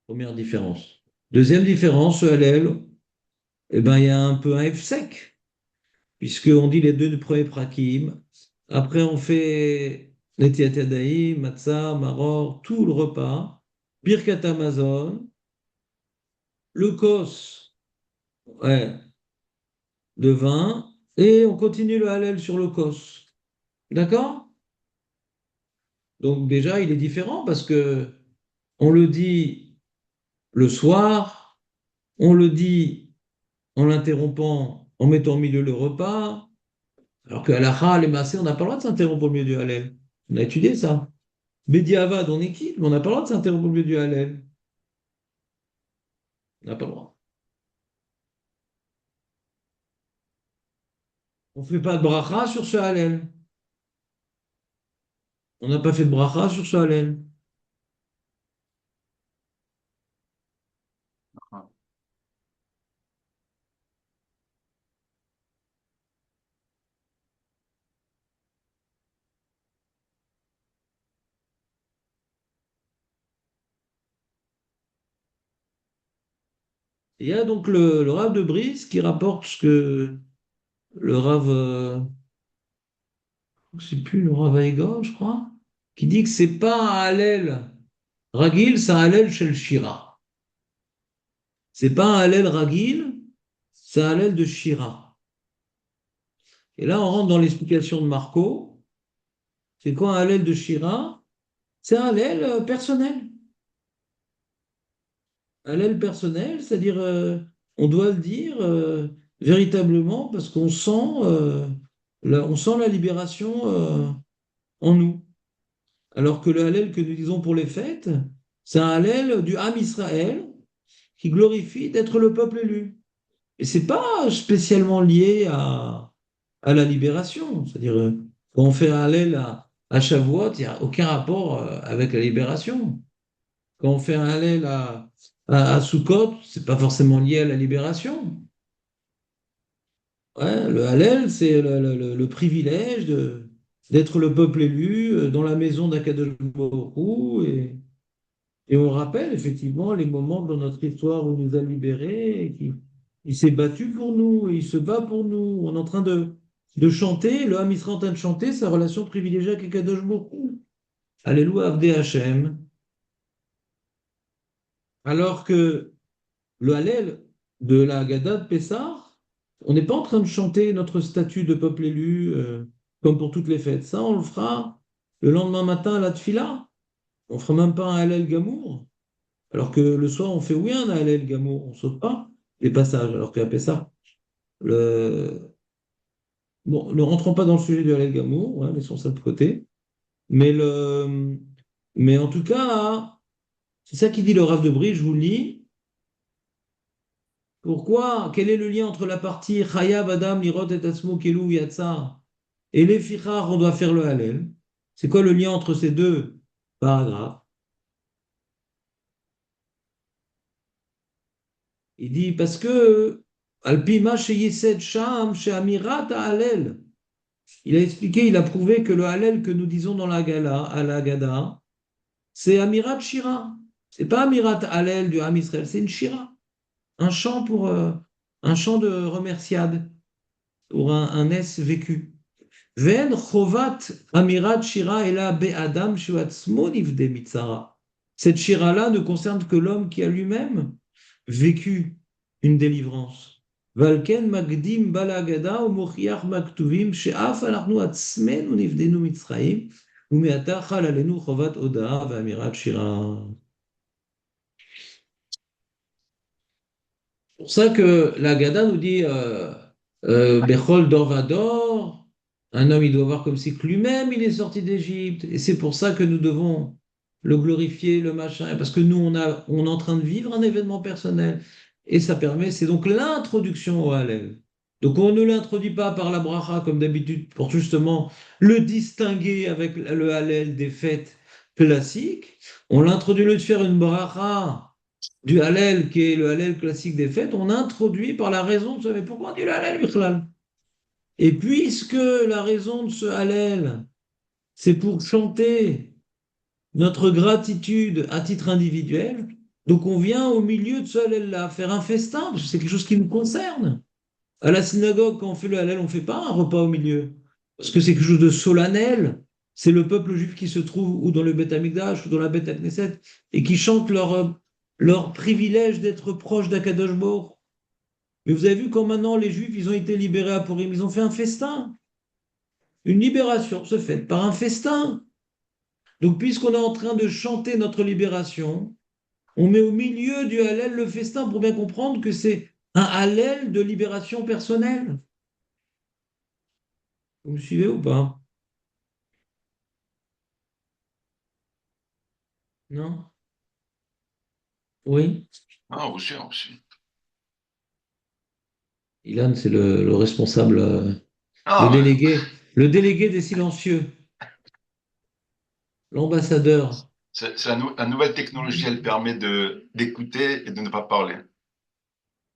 Première différence. Deuxième différence, ce Hallel, eh ben, il y a un peu un F sec, puisqu'on dit les deux premiers prakim. Après, on fait Netilat Yadayim, Matzah, Maror, tout le repas, Birkat Hamazon, le kos ouais, de vin, et on continue le Hallel sur le kos. D'accord? Donc déjà, il est différent parce que on le dit le soir, on le dit en l'interrompant, en mettant au milieu le repas, alors qu'à la Ha, les Massé, on n'a pas le droit de s'interrompre au milieu du Hallel. On a étudié ça. Bediavad, on est quitte, mais on n'a pas le droit de s'interrompre au milieu du Hallel. On n'a pas le droit. On ne fait pas de bracha sur ce Hallel. On n'a pas fait de bracha sur ce Hallel. Il y a donc le Rav de Brice qui rapporte ce que le Rav, je ne sais plus, le Rav Aïga, je crois, qui dit que c'est pas un Hallel Ragil, c'est un Hallel chez le Shira. C'est pas un Hallel Ragil, c'est un Hallel de Shira. Et là, on rentre dans l'explication de Marco. C'est quoi un Hallel de Shira? C'est un Hallel personnel. Hallel personnel, c'est-à-dire on doit le dire véritablement parce qu'on sent, on sent la libération en nous. Alors que le Hallel que nous disons pour les fêtes, c'est un Hallel du Ham Israël qui glorifie d'être le peuple élu. Et c'est pas spécialement lié à la libération. C'est-à-dire, quand on fait un Hallel à Shavuot, il n'y a aucun rapport avec la libération. Quand on fait un Hallel à Sukkot, c'est pas forcément lié à la libération. Ouais, le Hallel, c'est le privilège d'être le peuple élu dans la maison d'Akadosh Baruch Hu, et on rappelle effectivement les moments dans notre histoire où il nous a libérés, et il s'est battu pour nous, et il se bat pour nous. On est en train de chanter, le Ham Israël est en train de chanter sa relation privilégiée avec Akadosh Baruch Hu. Alléluia, Avdei Hashem. Alors que le Hallel de la Haggadah de Pessah, on n'est pas en train de chanter notre statut de peuple élu comme pour toutes les fêtes. Ça, on le fera le lendemain matin à la Tfila. On ne fera même pas un Hallel Gamour. Alors que le soir, on fait oui un Hallel Gamour. On ne saute pas les passages. Alors qu'à Pessah, le... bon, ne rentrons pas dans le sujet du Hallel Gamour, hein, laissons ça de côté. Mais, mais en tout cas, c'est ça qui dit le Rav de Brie, je vous le lis. Pourquoi? Quel est le lien entre la partie Chayav Adam Lirot et Asmo Kelu Yatsa et les Fichar, on doit faire le Hallel? C'est quoi le lien entre ces deux paragraphes? Il dit parce que Alpima chez Yesed Sham chez Amirat Hallel. Il a expliqué, il a prouvé que le Hallel que nous disons dans la Gala, à la Gada, c'est Amirat Shira. C'est pas Amirat Hallel du Ham Israël, c'est une Shira. Un chant pour un chant de remerciade pour un S vécu. Ven chovat amirat shira ela be'adam shuatzmo nifde mitzara. Cette shira-là ne concerne que l'homme qui a lui-même vécu une délivrance. Valken magdim balagada ou mochiach maktuvim she'af anachnu atzmenu nifdenu mitzraim umeata chal alenu chovat odaa ve'amirat shira. C'est pour ça que la Gada nous dit Bechol dor vador, un homme il doit voir comme si que lui-même il est sorti d'Égypte. Et c'est pour ça que nous devons le glorifier, le machin, parce que nous on est en train de vivre un événement personnel. Et ça permet, c'est donc l'introduction au Hallel. Donc on ne l'introduit pas par la bracha comme d'habitude pour justement le distinguer avec le Hallel des fêtes classiques. On l'introduit au lieu de faire une bracha du Hallel, qui est le Hallel classique des fêtes, on introduit par la raison de ce... Mais pourquoi on dit le Hallel Bichlal? Et puisque la raison de ce Hallel, c'est pour chanter notre gratitude à titre individuel, Donc on vient au milieu de ce Hallel-là faire un festin, parce que c'est quelque chose qui nous concerne. À la synagogue, quand on fait le Hallel, on ne fait pas un repas au milieu, parce que c'est quelque chose de solennel. C'est le peuple juif qui se trouve ou dans le Beth Amikdash ou dans la Beth Knesset et qui chante leur privilège d'être proche d'Akadosh Baruch. Mais vous avez vu quand maintenant les Juifs ils ont été libérés à Purim, ils ont fait un festin. Une libération se fait par un festin. Donc puisqu'on est en train de chanter notre libération, on met au milieu du Hallel le festin pour bien comprendre que c'est un Hallel de libération personnelle. Vous me suivez ou pas? Non? Oui? Ah, aussi, aussi. Ilan, c'est le responsable, le Ah, ouais. délégué, le délégué des silencieux, l'ambassadeur. La nouvelle technologie, elle permet d'écouter et de ne pas parler.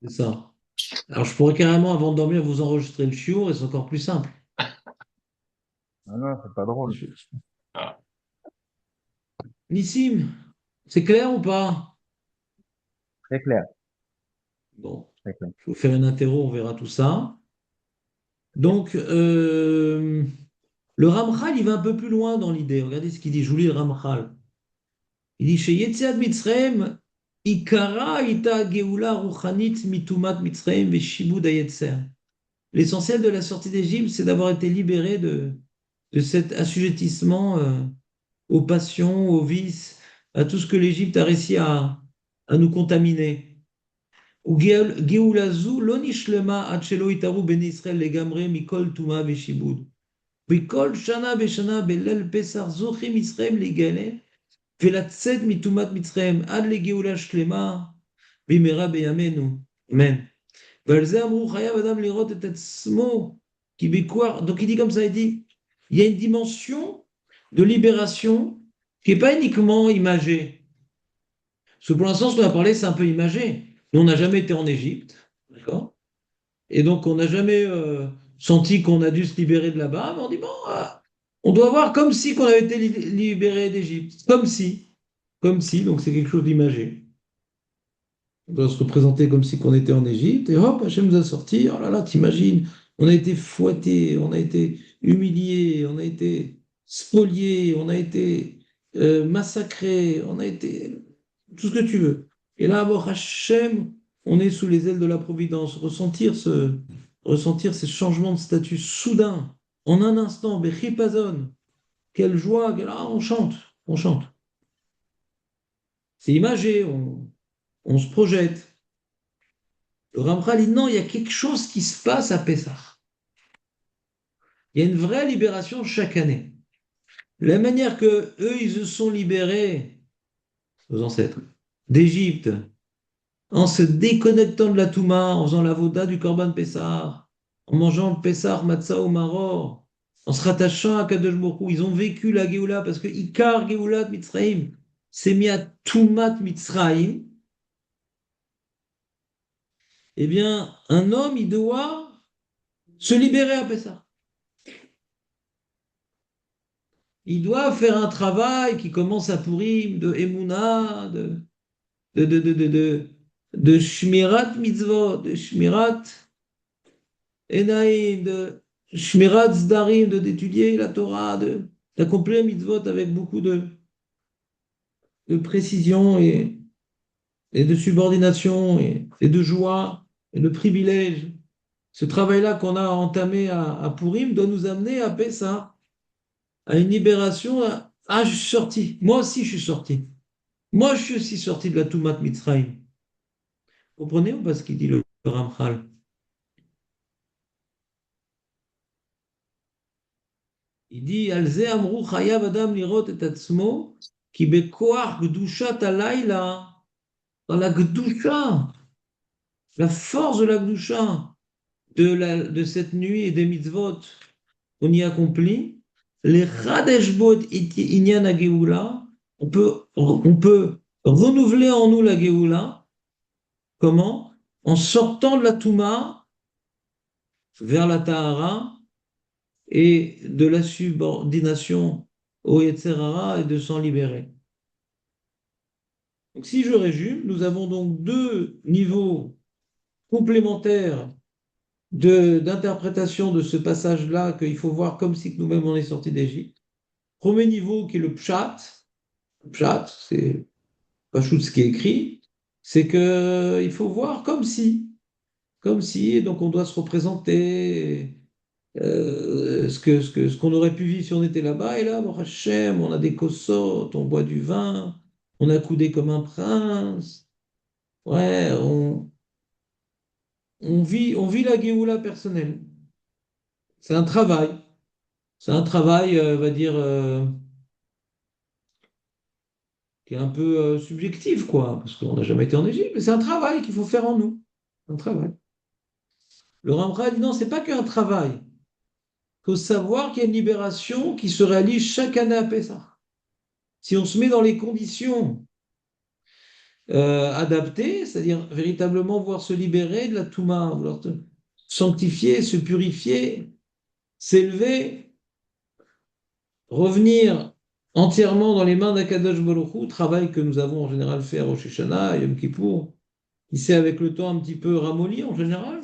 C'est ça. Alors je pourrais carrément, avant de dormir, vous enregistrer le chiour et c'est encore plus simple. Ah non, c'est pas drôle. Ah. Nissim, c'est clair ou pas? Très clair, Bon, très clair. je vais vous faire une interro, on verra tout ça. Donc, le Ramchal, il va un peu plus loin dans l'idée. Regardez ce qu'il dit, je vous lis le Ramchal. Il dit, chez Yetziat Mitzrayim, Ikara ita geula ruchanit mitumat Mitzrayim veshibud hayetzer. L'essentiel de la sortie d'Égypte, c'est d'avoir été libéré de cet assujettissement aux passions, aux vices, à tout ce que l'Égypte a réussi à nous contaminer. וגאולה זו לא נשלמה עד שלא יתערו בני ישראל לגמרי מכל טומאה ושיבוד. וכל שנה בשנה בליל פסח זוכים ישראל להיגאל ולצאת מטומאת מצרים עד לגאולה שלמה במהרה בימינו. אמן. ועל זה אמרו חייב אדם לראות את עצמו כי בכוח, donc il dit comme ça, il dit, il y a une dimension de libération qui n'est pas uniquement imagée. Parce que pour l'instant, ce qu'on a parlé, c'est un peu imagé. Nous, on n'a jamais été en Égypte, d'accord? Et donc, on n'a jamais senti qu'on a dû se libérer de là-bas, mais on dit, bon, on doit voir comme si qu'on avait été libéré d'Égypte. Comme si, donc c'est quelque chose d'imagé. On doit se représenter comme si qu'on était en Égypte, et hop, Hachem nous a sorti, oh là là, t'imagines, on a été fouetté, on a été humilié, on a été spolié, on a été massacré, on a été tout ce que tu veux. Et là, bon, Hachem, on est sous les ailes de la Providence. Ressentir ces changements de statut soudain, en un instant, Bechipazon, quelle joie, on chante, on chante. C'est imagé, on se projette. Le Ramchal dit non, il y a quelque chose qui se passe à Pessah. Il y a une vraie libération chaque année. La manière que eux, ils se sont libérés, nos ancêtres, d'Égypte, en se déconnectant de la Touma, en faisant la voda du Korban Pessah, en mangeant Pessah, Matzah ou Maror, en se rattachant à Kadosh Baruch Hu. Ils ont vécu la Géoula parce que Ikar Géoulat Mitzrayim s'est mis à Toumat Mitzrayim. Eh bien, un homme, il doit se libérer à Pessah. Il doit faire un travail qui commence à Purim, de Emouna, de Shmirat Mitzvot, de Shmirat Enaïm, de Shmirat Zdarim, d'étudier la Torah, d'accomplir Mitzvot avec beaucoup de précision et de subordination et de joie et de privilège. Ce travail-là qu'on a entamé à Purim doit nous amener à Pessah, à une libération. Ah, je suis sorti. Moi aussi, je suis sorti. Moi, je suis aussi sorti de la Toumat Mitzrayim. Vous comprenez ou pas ce qu'il dit le Ramchal? Il dit, Alze amru chayav adam lirot et atzmo, ki bekoach gdushat alayla, dans la gdusha, la force de la gdusha, de cette nuit et des mitzvot qu'on y accomplit, les chadeshbot inyan geoula, on peut renouveler en nous la geoula. Comment? En sortant de la touma vers la tahara et de la subordination au Yetzer Hara et de s'en libérer. Donc, si je résume, nous avons donc deux niveaux complémentaires d'interprétation de ce passage-là qu'il faut voir comme si nous-mêmes on est sortis d'Égypte. Premier niveau qui est le pshat. Le pshat, c'est pas tout ce qui est écrit, c'est que il faut voir comme si, et donc on doit se représenter ce qu'on aurait pu vivre si on était là-bas. Et là, bon, Hachem, on a des kossotes, on boit du vin, on a coudé comme un prince. Ouais, on vit la Géoula personnelle. C'est un travail. C'est un travail, on va dire, qui est un peu subjectif, quoi, parce qu'on n'a jamais été en Égypte, mais c'est un travail qu'il faut faire en nous. Un travail. Le Ramchal dit non, c'est pas qu'un travail. Il faut savoir qu'il y a une libération qui se réalise chaque année à Pessah. Si on se met dans les conditions adaptées, c'est-à-dire véritablement vouloir se libérer de la Touma, vouloir se sanctifier, se purifier, s'élever, revenir entièrement dans les mains d'Akadosh Baruch Hu, travail que nous avons en général fait à Rosh Hashanah, Yom Kippour, qui s'est avec le temps un petit peu ramolli en général.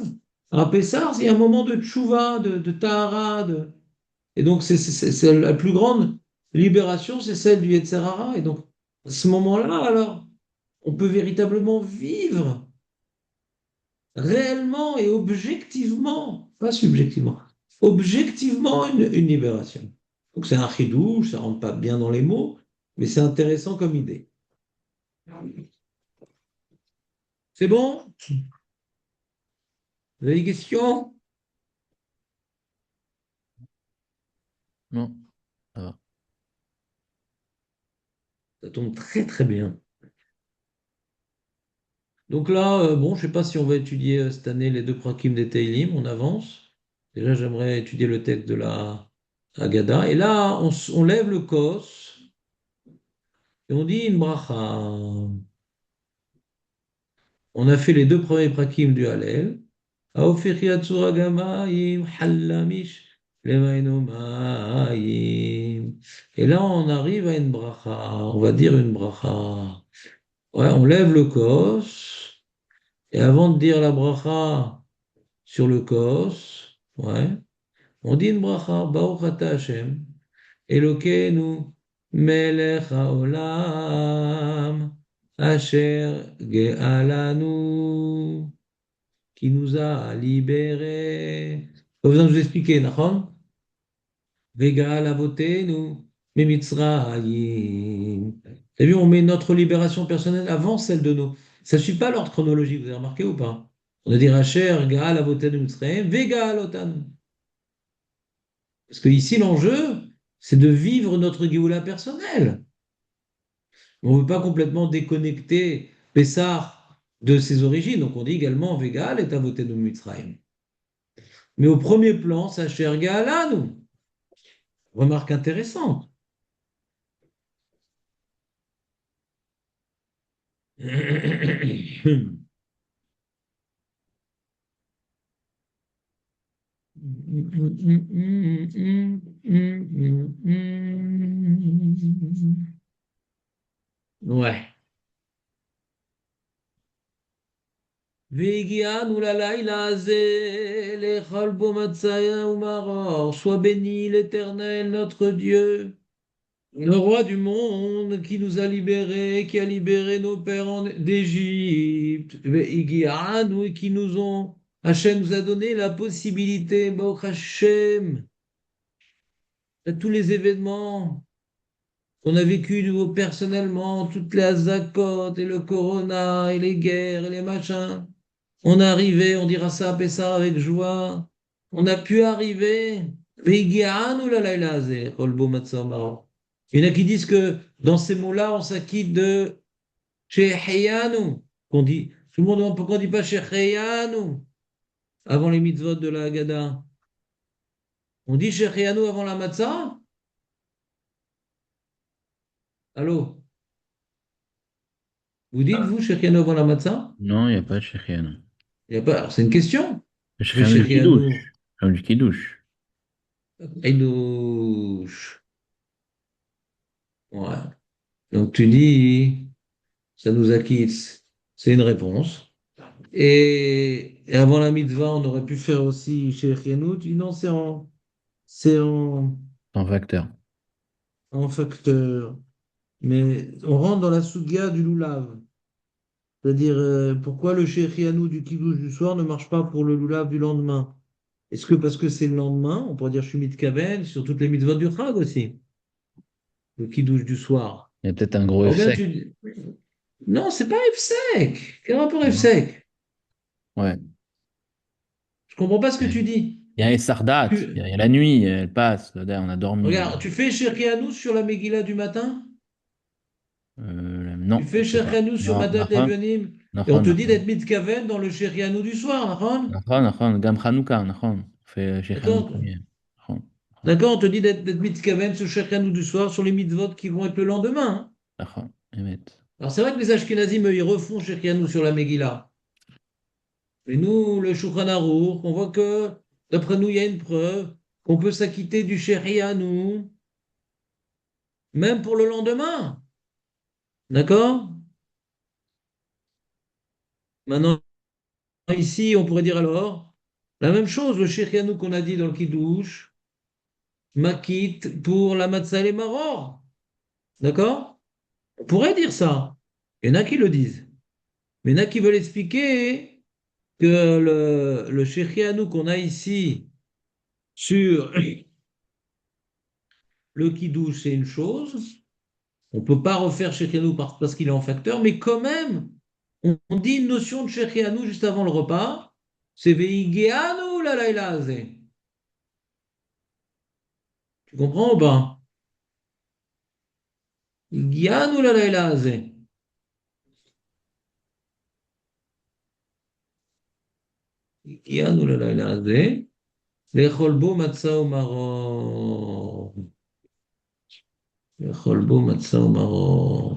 À Pessah, il y a un moment de tchouva, de tahara, et donc c'est la plus grande libération, c'est celle du Yetzer Hara. Et donc, à ce moment-là, alors, on peut véritablement vivre réellement et objectivement, pas subjectivement, objectivement une libération. Donc c'est un chidouche, ça rentre pas bien dans les mots, mais c'est intéressant comme idée. C'est bon? Vous avez des questions? Non, ça va. Ça tombe très très bien. Donc là, bon, je ne sais pas si on va étudier cette année les deux prakim des Teilim, on avance. Déjà, j'aimerais étudier le texte de la Haggadah. Et là, on lève le kos et on dit une bracha. On a fait les deux premiers prakim du Hallel. Aofichi Yatsura Gamayim, Hallamish, Lemainu Mayim. Et là, on arrive à une bracha. On va dire une bracha. Ouais, on lève le kos. Et avant de dire la bracha sur le kos, ouais, on dit une bracha, Baruch ata Hashem, Elokeinu, Melech haolam, Asher ge'alanu, qui nous a libérés. Pas besoin de vous expliquer, Nachon? Vegal avotenu, Mimitzrayim. T'as vu, on met notre libération personnelle avant celle de nous. Ça ne suit pas l'ordre chronologique, vous avez remarqué ou pas? On a dit Racher, Gaal, Avotenu, Mitzrayim, Vegal, Otanu. Parce que ici, l'enjeu, c'est de vivre notre Géoula personnelle. On ne veut pas complètement déconnecter Pessah de ses origines. Donc on dit également Vegal et Avotenu, Mitzrayim. Mais au premier plan, Sacher, Gaalanu. Remarque intéressante. Ouais. והגיענו ללילה הזה לאכול בו מצה ומרור. Sois béni l'Éternel, notre Dieu, le roi du monde qui nous a libérés, qui a libéré nos pères d'Égypte. והגיענו, et qui nous ont, Hachem nous a donné la possibilité, Baruch Hachem, à tous les événements qu'on a vécu nous personnellement, toutes les azakot et le corona et les guerres et les machins. On est arrivé, on dira ça, ça avec joie. On a pu arriver. Vegia'anu la laila hazeh, kol bo matzah maro. Il y en a qui disent que dans ces mots-là, on s'acquitte de Sheheyanu, qu'on dit. Tout le monde demande pourquoi on ne dit pas Sheheyanu avant les mitzvot de la Haggadah. On dit Sheheyanu avant la matzah? Allô? Vous dites, vous, Sheheyanu avant la matzah? Non, il n'y a pas de Shechianu. Il y a pas. Alors, c'est une question. Le Mais Shechianu du Sheheyanu, Kiddush. Comme du Kiddush. Haïdouche. Ouais. Donc tu dis ça nous acquitte, c'est une réponse. Et avant la mitzvah, on aurait pu faire aussi chez Yanout. Non, c'est En facteur. en facteur. Mais on rentre dans la sugya du loulav. C'est-à-dire, pourquoi le Shechianu du kiddush du soir ne marche pas pour le loulav du lendemain? Est-ce que parce que c'est le lendemain, on pourrait dire je suis mitkaven sur toutes les mitzvot du Chag aussi, le kiddush du soir. Il y a peut-être un gros Ou bien F sec. non, c'est pas F-sec. Quel rapport Non. F-sec? Ouais. Je comprends pas ce que tu dis. Il y a les Sardat. Tu- Il y a la nuit, elle passe. Là, on a dormi. Regarde, tu fais Shechianu sur la Megillah du matin? Tu Non, fais je sais pas. Shechianu sur Non, Madat Nahon, Levanim et on Nahon, te dit Nahon. d'être mitkaven dans le Shechianu du soir, Nahon? Nahon, Nahon. Gam Chanouka, Nahon. On fait chez Chanou D'accord? premier. Nahon, D'accord, on te dit d'être mitkaven sur Shechianu du soir sur les mitzvot qui vont être le lendemain, hein. Nahon. Emet. Alors c'est vrai que les Ashkenazim, eux, ils refont Shechianu sur la Megillah. Mais nous, le Shulchan Aruch, on voit que, d'après nous, il y a une preuve qu'on peut s'acquitter du Shechianu, même pour le lendemain. D'accord? Maintenant, ici, on pourrait dire alors la même chose, le Shechianu qu'on a dit dans le Kiddush, m'acquitte pour la Matzah et les Maror. D'accord? On pourrait dire ça. Il y en a qui le disent. Mais il y en a qui veulent expliquer que le Shechianu qu'on a ici sur le Kiddush, c'est une chose. On ne peut pas refaire Shechianu parce qu'il est en facteur, mais quand même, on dit une notion de Shechianu juste avant le repas. C'est Veigeanu la laïla azeh. Tu comprends ou pas? Igianu la laïla azeh. Igianu la laïla azeh. לאכול בו מצה ומרור. לאכול בו מצה ומרור.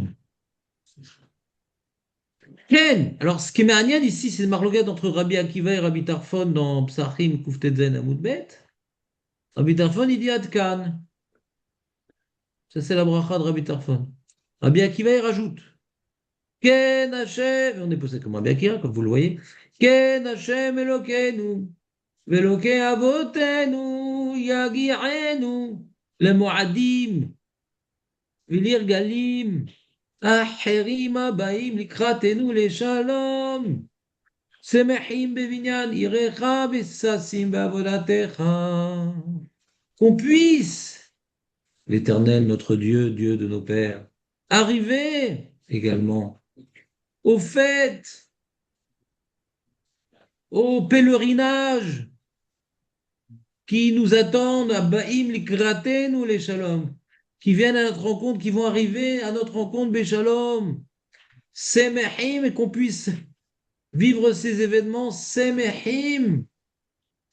Ken. Alors, ce qui est מעניין ici, c'est le marloquette entre Rabbi Akiva et Rabbi Tarfon dans Psachim Kuftetzen Amoudbet. Rabbi Tarfon, il dit Adkan. Ça, c'est la bracha de Rabbi Tarfon. Rabbi Akiva, il rajoute Ken Hashem. On est posé comme Rabbi Akiva, comme vous le voyez. Ken Hashem Elokeinu. Veloke Avotenu. Yagi'enu. למועדים ולרגלים האחרים הבאים לקראתנו לשלום, שמחים בבניין עירך וששים בעבודתך. Qu'on puisse, l'Éternel, notre Dieu, Dieu de nos pères, arriver également aux fêtes, au pèlerinage qui nous attendent, à Baïm Likratenu les Shalom, qui viennent à notre rencontre, qui vont arriver à notre rencontre, Béchalom, Semehim, et qu'on puisse vivre ces événements, Semehim,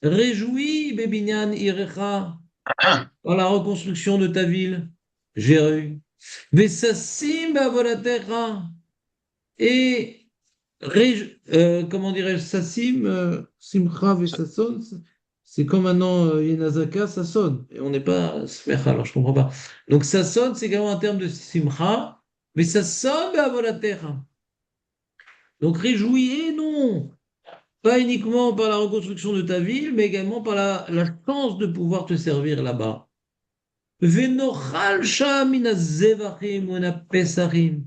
réjouis, Bebinyan Irecha, par la reconstruction de ta ville, Jéru, Vesassim Bavolatecha, et comment dirais-je, Sassim, Simcha Vesasson, c'est comme maintenant Yenazaka, ça sonne. Et on n'est pas Smecha, alors je ne comprends pas. Donc ça sonne, c'est également un terme de Simcha, mais ça sonne Bavolatecha. Donc réjouis, et non, pas uniquement par la reconstruction de ta ville, mais également par la chance de pouvoir te servir là-bas. Venochal sham min hazevachim wa min hapesachim.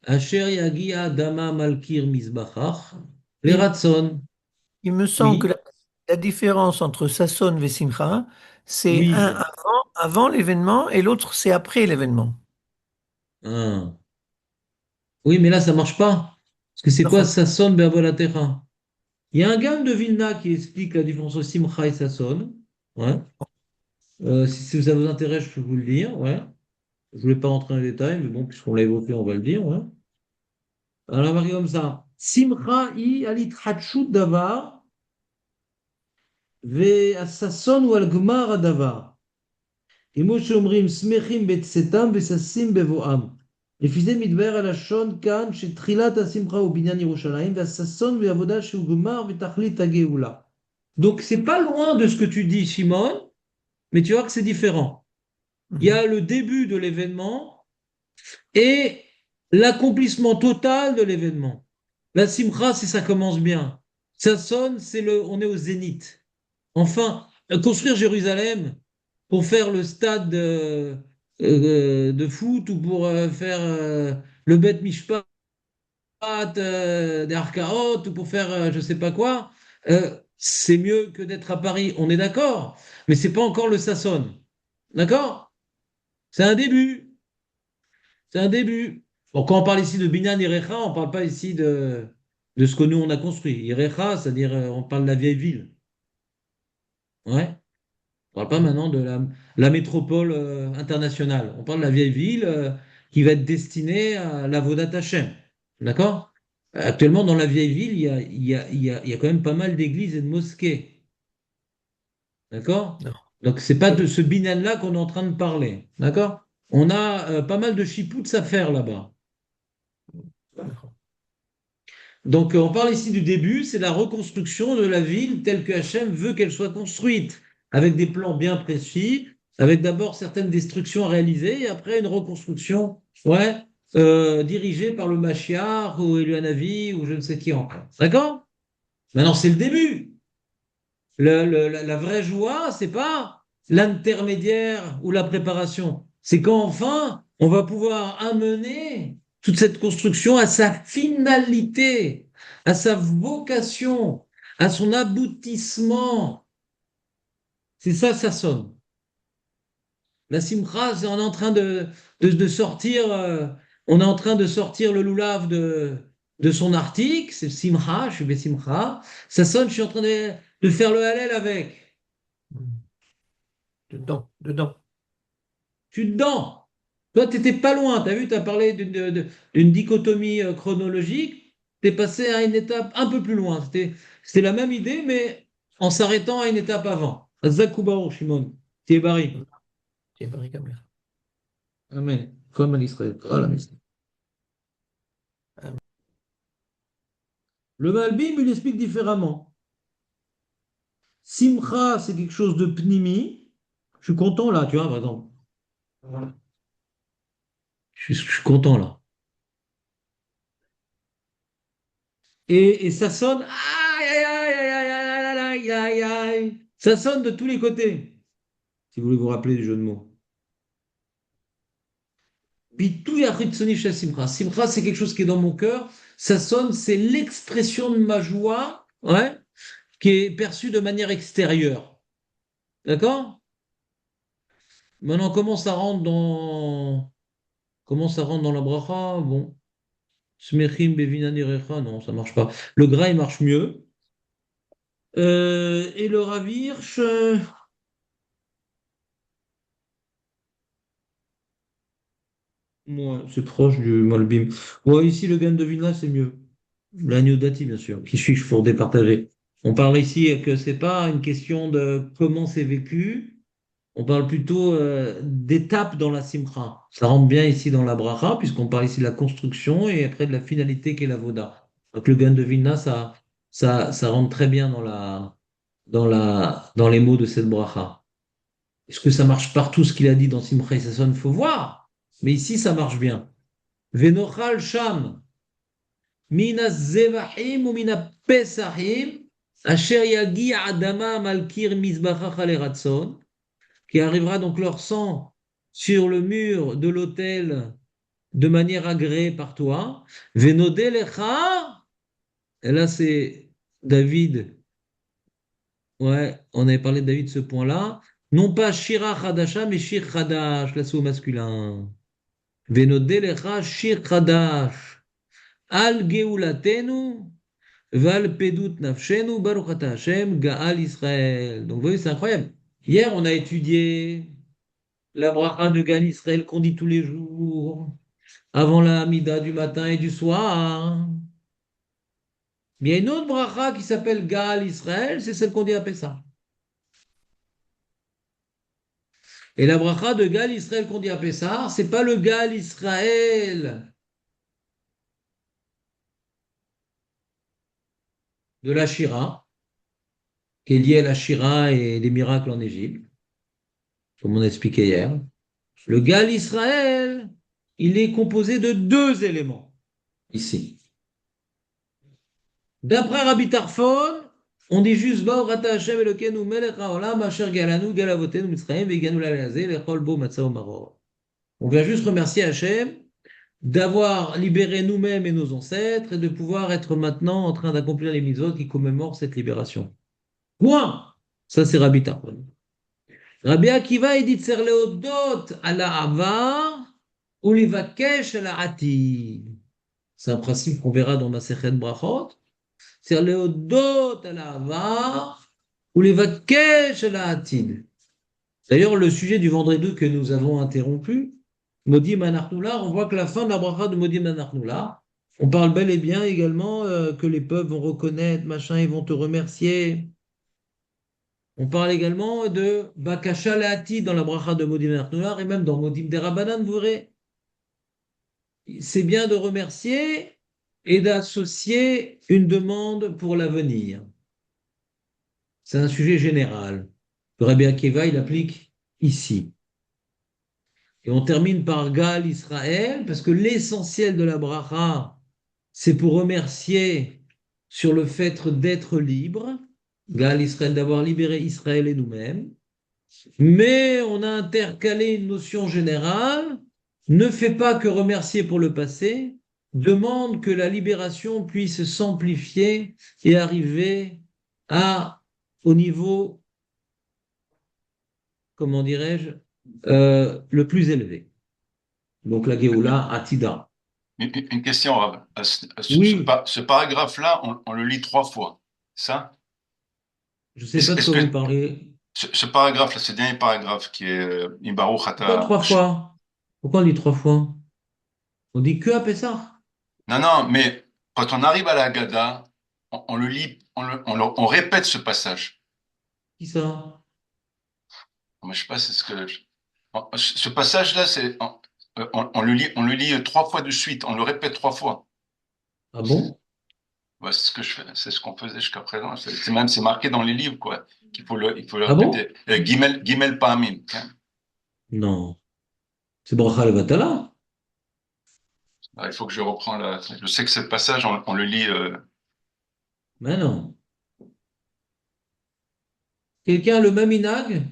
Asher yagia dama malkir mizbachach. Les ratson. Il me semble que Oui, la différence entre Sasson et Simcha, c'est oui. un avant l'événement et l'autre c'est après l'événement. Ah. Oui, mais là, ça marche pas. Parce que c'est quoi Enfin, Sasson Be'avolatera? Il y a un gars de Vilna qui explique la différence entre Simcha et Sasson. Ouais. Si ça vous intéresse, je peux vous le dire. Ouais. Je ne voulais pas rentrer dans les détails, mais bon, puisqu'on l'a évoqué, on va le dire. Ouais. Alors, on va marquer comme ça. Simcha i alit hatshut davar ve-sasson ou al-gmar davar. כמו שאומרים, שמחים בצאתם וששים בבואם. לפי זה מתבאר הלשון כאן שתחילת השמחה הוא בניין ירושלים, והששון ועבודה שהוא גמר ותכלית הגאולה. Donc c'est pas loin de ce que tu dis, Shimon, mais tu vois que c'est différent. Il y a le début de l'événement et l'accomplissement total de l'événement. La simcha, c'est ça commence bien. Ça sonne, on est au zénith. Enfin, construire Jérusalem pour faire le stade de foot ou pour faire le Bet Mishpat des Arkaot ou pour faire je sais pas quoi, c'est mieux que d'être à Paris. On est d'accord, mais c'est pas encore le Sasson. D'accord? C'est un début. C'est un début. Bon, quand on parle ici de Binyan Irecha, on ne parle pas ici de ce que nous on a construit. Irecha, c'est-à-dire on parle de la vieille ville. Ouais. On ne parle pas maintenant de la métropole internationale. On parle de la vieille ville qui va être destinée à la Vodat Hashem. D'accord? Actuellement, dans la vieille ville, il y a quand même pas mal d'églises et de mosquées. D'accord? Non. Donc, c'est pas de ce binyan-là qu'on est en train de parler. D'accord? On a pas mal de chipouts à faire là-bas. D'accord. Donc, on parle ici du début, c'est la reconstruction de la ville telle que Hachem veut qu'elle soit construite, avec des plans bien précis, avec d'abord certaines destructions à réaliser et après une reconstruction, ouais, dirigée par le Mashiach ou Elianavi ou je ne sais qui encore. D'accord? Maintenant, c'est le début. La vraie joie, c'est pas l'intermédiaire ou la préparation. C'est quand enfin on va pouvoir amener toute cette construction à sa finalité, à sa vocation, à son aboutissement. C'est ça, ça sonne. La simcha, c'est on est en train de sortir, on est en train de sortir le loulav de son article, c'est simcha, je suis simcha. Ça sonne, je suis en train de faire le hallel avec. Dedans, dedans. Tu es dedans. Toi, tu n'étais pas loin. Tu as vu, tu as parlé d'une dichotomie chronologique. Tu es passé à une étape un peu plus loin. C'était la même idée, mais en s'arrêtant à une étape avant. Zakoubaou, Shimon. Thierry. C'est vrai comme là. Amen. Comme à l'Israël. Voilà, le Malbim, il explique différemment. Simcha, c'est quelque chose de pnimi. Je suis content là, tu vois, par exemple. Je suis content là. Et ça sonne. Aïe, aïe, aïe, aïe, aïe, aïe, aïe, aïe, aïe. Ça sonne de tous les côtés. Si vous voulez vous rappeler du jeu de mots. Bitou Yachitzoni Shel Simcha. Simcha, c'est quelque chose qui est dans mon cœur. Ça sonne, c'est l'expression de ma joie, ouais, qui est perçue de manière extérieure. D'accord? Maintenant, comment ça rentre dans la bracha? Bon. Smechim bevinani recha, non, ça marche pas. Le gras, il marche mieux. Et le ravirch, ouais, c'est proche du Malbim. Ouais, ici, le Gan de Vilna, c'est mieux. L'agneau dati, bien sûr, qui suis-je pour départager. On parle ici que c'est pas une question de comment c'est vécu, on parle plutôt d'étapes dans la simcha. Ça rentre bien ici dans la bracha, puisqu'on parle ici de la construction et après de la finalité qui est la voda. Donc le Gan de Vilna, ça rentre très bien dans les mots de cette bracha. Est-ce que ça marche partout ce qu'il a dit dans Simcha et Sasson? Il faut voir. Mais ici, ça marche bien. Venochal Sham. Mina zevachim ou mina pesachim, asher yagi adama malkir mizbachach aleratson, qui arrivera donc leur sang sur le mur de l'autel de manière agréée par toi. Venodelecha, et là c'est David, ouais, on avait parlé de David ce point-là, non pas Shira Chadasha, mais Shir Chadash, là c'est au masculin. Venodelecha Shir Chadash. Al Geulatenu, Val Pedut Nafshenu, Baruch Ata Hashem, Gaal Israël. Donc vous voyez, c'est incroyable. Hier, on a étudié la bracha de Gaal Israël qu'on dit tous les jours, avant la Hamida du matin et du soir. Mais il y a une autre bracha qui s'appelle Gaal Israël, c'est celle qu'on dit à Pessah. Et la bracha de Gaal Israël qu'on dit à Pessah, c'est pas le Gaal Israël de la Shira, qui est lié à la Shira et les miracles en Égypte, comme on a expliqué hier. Le Gal Israël, il est composé de deux éléments ici. D'après Rabbi Tarfon, on dit juste Bao Rata Hashem Elokeinu Melech HaOlam Asher Galanu Galavotenu Mitzrayim Veiganu Lalazeh Lechol Bo Matzah Maror. On vient juste remercier Hashem d'avoir libéré nous-mêmes et nos ancêtres et de pouvoir être maintenant en train d'accomplir les mitzvot qui commémorent cette libération. Point. Ça, c'est Rabbi Tarfon. Rabbi Akiva, il dit Tser leodot ala avar ou livakesh ala atid. C'est un principe qu'on verra dans Masechet Brachot. C'est leodot ala avar ou livakesh ala atid. D'ailleurs, le sujet du vendredi que nous avons interrompu, Modim Anachnoula, on voit que la fin de la bracha de Modim Anachnoula, on parle bel et bien également que les peuples vont reconnaître, machin, ils vont te remercier. On parle également de Bakasha Leati dans la bracha de Modim Anachnoula et même dans Modim Derabanan, vous verrez. C'est bien de remercier et d'associer une demande pour l'avenir. C'est un sujet général. Le Rabbi Akiva, il applique ici. Et on termine par Gal Israël, parce que l'essentiel de la bracha, c'est pour remercier sur le fait d'être libre, Gal Israël, d'avoir libéré Israël et nous-mêmes. Mais on a intercalé une notion générale, ne fait pas que remercier pour le passé, demande que la libération puisse s'amplifier et arriver au niveau, comment dirais-je, le plus élevé. Donc la Géoula Atida. Une question, Rav. Oui. Ce paragraphe-là, on le lit 3 fois. Ça? Je ne sais pas de quoi vous parlez. Ce paragraphe-là, ce dernier paragraphe qui est Ibaruch Pourquoi Ata. 3 fois? Pourquoi on lit 3 fois? On dit que à Pessah? Non, mais quand on arrive à la Haggadah, on le lit, on répète ce passage. Qui ça? Moi, je sais pas, c'est ce que. Ce passage-là, on le lit 3 fois de suite, on le répète 3 fois. Ah bon? Ouais, c'est ce que je fais, c'est ce qu'on faisait jusqu'à présent. C'est marqué dans les livres, quoi, il faut le Ah bon? répéter. Gimel Pa'amim. Hein. Non. C'est Bracha Levatala. Il faut que je reprends je sais que ce passage, on le lit. Mais non. Quelqu'un a le même inag?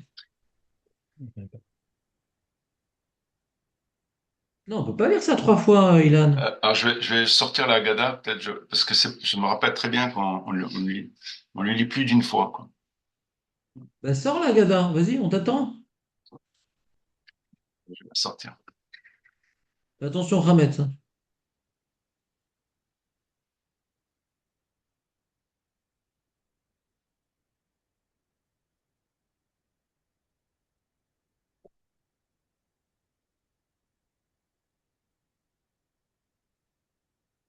Non, on ne peut pas lire ça 3 fois, Ilan. Alors, je vais sortir la Haggadah, peut-être, parce que je me rappelle très bien qu'on le lit plus d'une fois, quoi. Bah, sors la Gada, vas-y, on t'attend. Je vais la sortir. Attention, Hametz. Hein.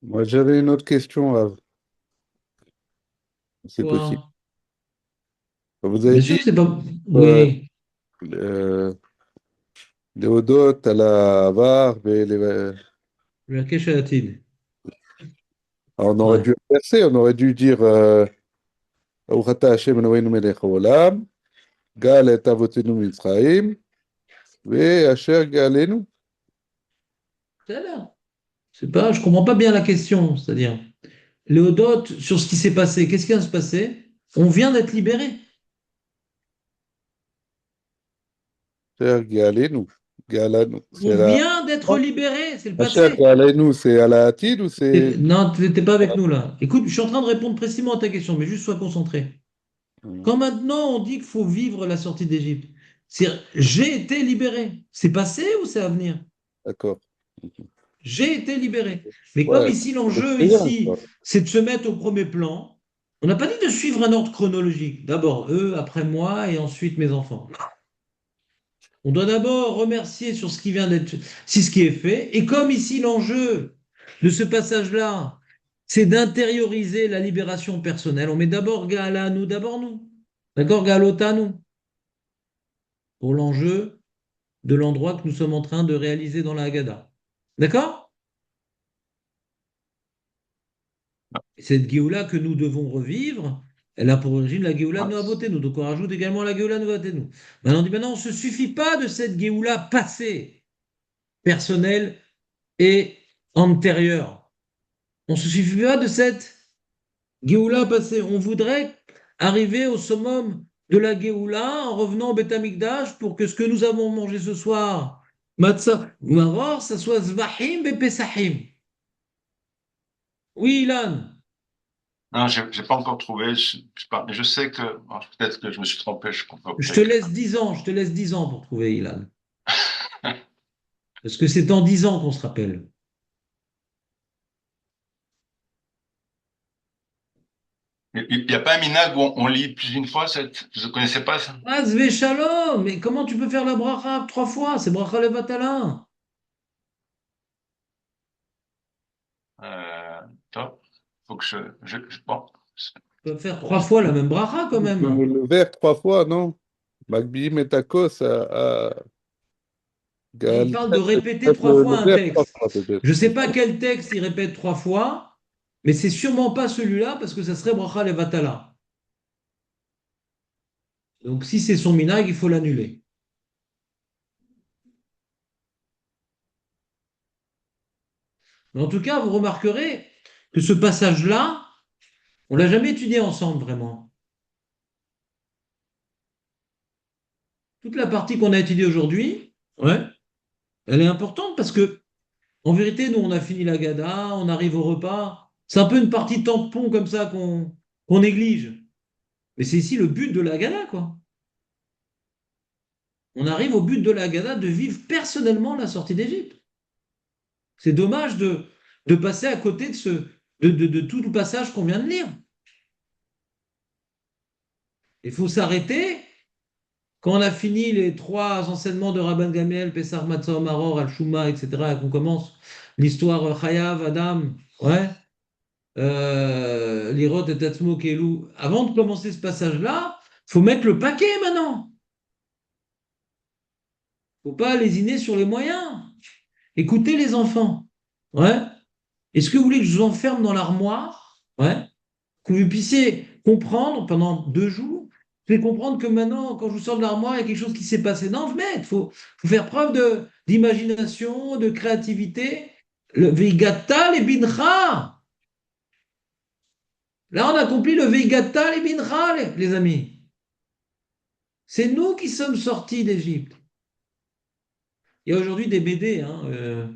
Moi, j'avais une autre question, Rav. C'est Quoi? possible. Vous avez Bien sûr dit que c'est pas. Oui. Léodote à la Avar, Le Kesh Alatid. alors, on aurait Ouais. dû inverser, on aurait dû dire Urata Hashem Eloheinu melech haolam, Gal et avotenu Mitzrayim, ve Asher Galenu. C'est là. C'est pas, je comprends pas bien la question. C'est-à-dire, Léodote, sur ce qui s'est passé, qu'est-ce qui vient de se passer? On vient d'être libéré. Asher Galenu. Galanu. On C'est la. vient d'être libéré, c'est le Asher passé. Galenu, c'est à la Hatid ou c'est. Non, tu n'étais pas avec nous là. Écoute, je suis en train de répondre précisément à ta question, mais juste sois concentré. Quand maintenant on dit qu'il faut vivre la sortie d'Égypte, c'est j'ai été libéré. C'est passé ou c'est à venir? D'accord. J'ai été libéré. Mais comme Ouais, ici, c'est l'enjeu, bien, ici, quoi. c'est de se mettre au premier plan, on n'a pas dit de suivre un ordre chronologique. D'abord eux, après moi, et ensuite mes enfants. On doit d'abord remercier sur ce qui vient d'être, si ce qui est fait. Et comme ici, l'enjeu de ce passage-là, c'est d'intérioriser la libération personnelle, on met d'abord Gaala nous, d'abord nous. D'accord? Galota nous. Pour l'enjeu de l'endroit que nous sommes en train de réaliser dans la Haggadah. D'accord? Cette Géoula que nous devons revivre, Elle a pour origine la Géoula de Ah, Noavotenu. Donc on rajoute également la Géoula de Noavotenu. Maintenant, on dit maintenant, on ne se suffit pas de cette Géoula passée, personnelle et antérieure. On ne se suffit pas de cette Géoula passée. On voudrait arriver au summum de la Géoula en revenant au Beth Amikdash pour que ce que nous avons mangé ce soir, Matzah ou Maror, ça soit Zvahim et Pesachim. Oui, Ilan. non, j'ai pas encore trouvé. Je sais pas, mais je sais que peut-être que je me suis trompé. Je comprends Je te peut-être. laisse 10 ans, je te laisse 10 ans pour trouver Ilan. Parce que c'est en 10 ans qu'on se rappelle. Il n'y a pas un minag où on lit plus d'une fois cette. Je ne connaissais pas ça. Ah, Zvé Shalom, mais comment tu peux faire la bracha 3 fois? C'est bracha levatala. Top. Faut que bon. Tu peux faire 3 fois la même bracha quand même. Le verre 3 fois, non? Magbiim et tacos à Non, il Gaal. parle de répéter Peut-être trois le fois un verre trois texte. fois, peut-être. Je ne sais pas quel texte il répète 3 fois, mais c'est sûrement pas celui-là parce que ça serait bracha levatala. Donc si c'est son minag, il faut l'annuler. Mais en tout cas, vous remarquerez que ce passage-là, on l'a jamais étudié ensemble vraiment. Toute la partie qu'on a étudiée aujourd'hui, ouais, elle est importante parce que, en vérité, nous, on a fini la Gada, on arrive au repas. C'est un peu une partie tampon comme ça qu'on néglige. Mais c'est ici le but de la Gada, quoi. On arrive au but de la Gada de vivre personnellement la sortie d'Égypte. C'est dommage de passer à côté de tout le passage qu'on vient de lire. Il faut s'arrêter quand on a fini les 3 enseignements de Rabban Gamliel, Pessar, Matzah, Maror, Al-Shuma, etc., et qu'on commence l'histoire Chayav, Adam, ouais, Lirot et Tatsmo, Kelou. Avant de commencer ce passage-là, il faut mettre le paquet maintenant. Il ne faut pas lésiner sur les moyens. Écoutez les enfants. Ouais. Est-ce que vous voulez que je vous enferme dans l'armoire? Ouais. Que vous puissiez comprendre pendant 2 jours. Vous pouvez comprendre que maintenant, quand je vous sors de l'armoire, il y a quelque chose qui s'est passé. Non, il faut faire preuve d'imagination, de créativité. Le Veigata les bincha. Là, on accomplit le Veigata les bincha, les amis. C'est nous qui sommes sortis d'Égypte. Il y a aujourd'hui des BD, hein,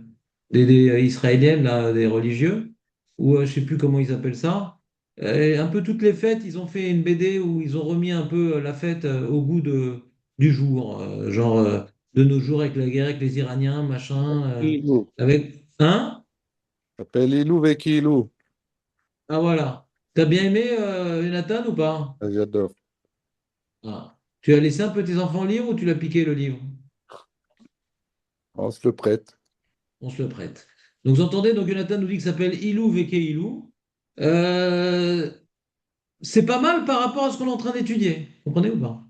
des Israéliennes, là, des religieux, ou je ne sais plus comment ils appellent ça. Un peu toutes les fêtes, ils ont fait une BD où ils ont remis un peu la fête au goût du jour. Genre, de nos jours avec la guerre avec les Iraniens, machin. Ilou. Avec. Hein? Appelle Ilou Vekilou. Ah voilà. T'as bien aimé Jonathan ou pas? Ah, j'adore. Ah. Tu as laissé un peu tes enfants lire ou tu l'as piqué le livre? On se le prête. On se le prête. Donc, vous entendez, donc Jonathan nous dit que ça s'appelle Ilou Veke Ilou. Euh, c'est pas mal par rapport à ce qu'on est en train d'étudier. Vous comprenez ou pas?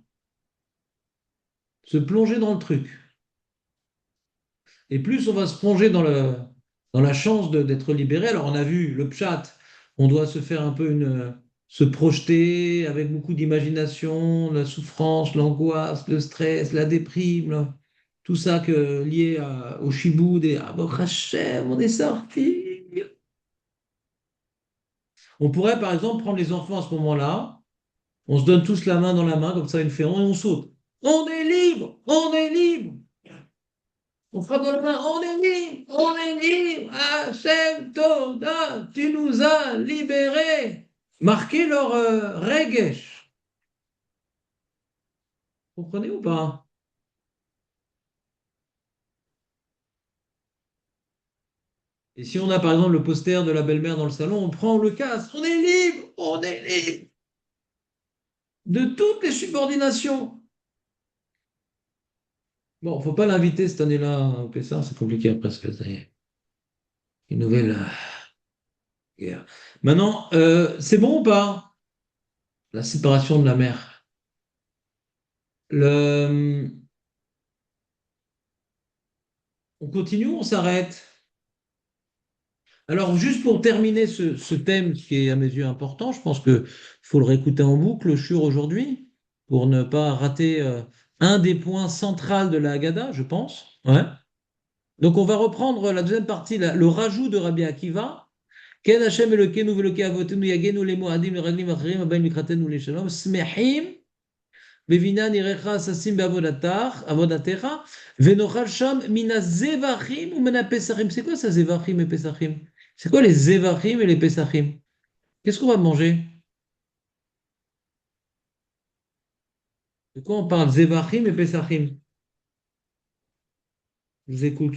Se plonger dans le truc. Et plus on va se plonger dans la chance d'être libéré. Alors, on a vu le pshat, on doit se faire un peu se projeter avec beaucoup d'imagination, la souffrance, l'angoisse, le stress, la déprime, tout ça lié au shiboud et à Baruch Hashem, on est sorti. On pourrait, par exemple, prendre les enfants à ce moment-là, on se donne tous la main dans la main, comme ça, une féron, et on saute. On est libre! On est libre! On frappe dans la main, on est libre! On est libre! Hachem Toda, tu nous as libérés! Marquez leur regesh. Vous comprenez ou pas? Et si on a, par exemple, le poster de la belle-mère dans le salon, on prend, on le casse. On est libre! On est libre! De toutes les subordinations. Bon, faut pas l'inviter cette année-là au Pessar, c'est compliqué après, ça y est. Une nouvelle guerre. Maintenant, c'est bon ou pas? La séparation de la mère. Le... On continue ou on s'arrête? Alors, juste pour terminer ce thème qui est à mes yeux important, je pense qu'il faut le réécouter en boucle, le shur aujourd'hui, pour ne pas rater un des points centraux de la Haggadah, je pense. Ouais. Donc, on va reprendre la deuxième partie, le rajout de Rabbi Akiva. Ken Hashem Elokeinu ve'Elokei avotenu yagenu lemoadim leraglim acharim abaim mikratenu leshalom smechim bevina nirecha sasim avodatecha venochal sham mina zevachim ou mina pesachim. C'est quoi ça, zevachim et pesachim? C'est quoi les zevachim et les pesachim? Qu'est-ce qu'on va manger? De quoi on parle? Zevachim et pesachim. Je vous écoute.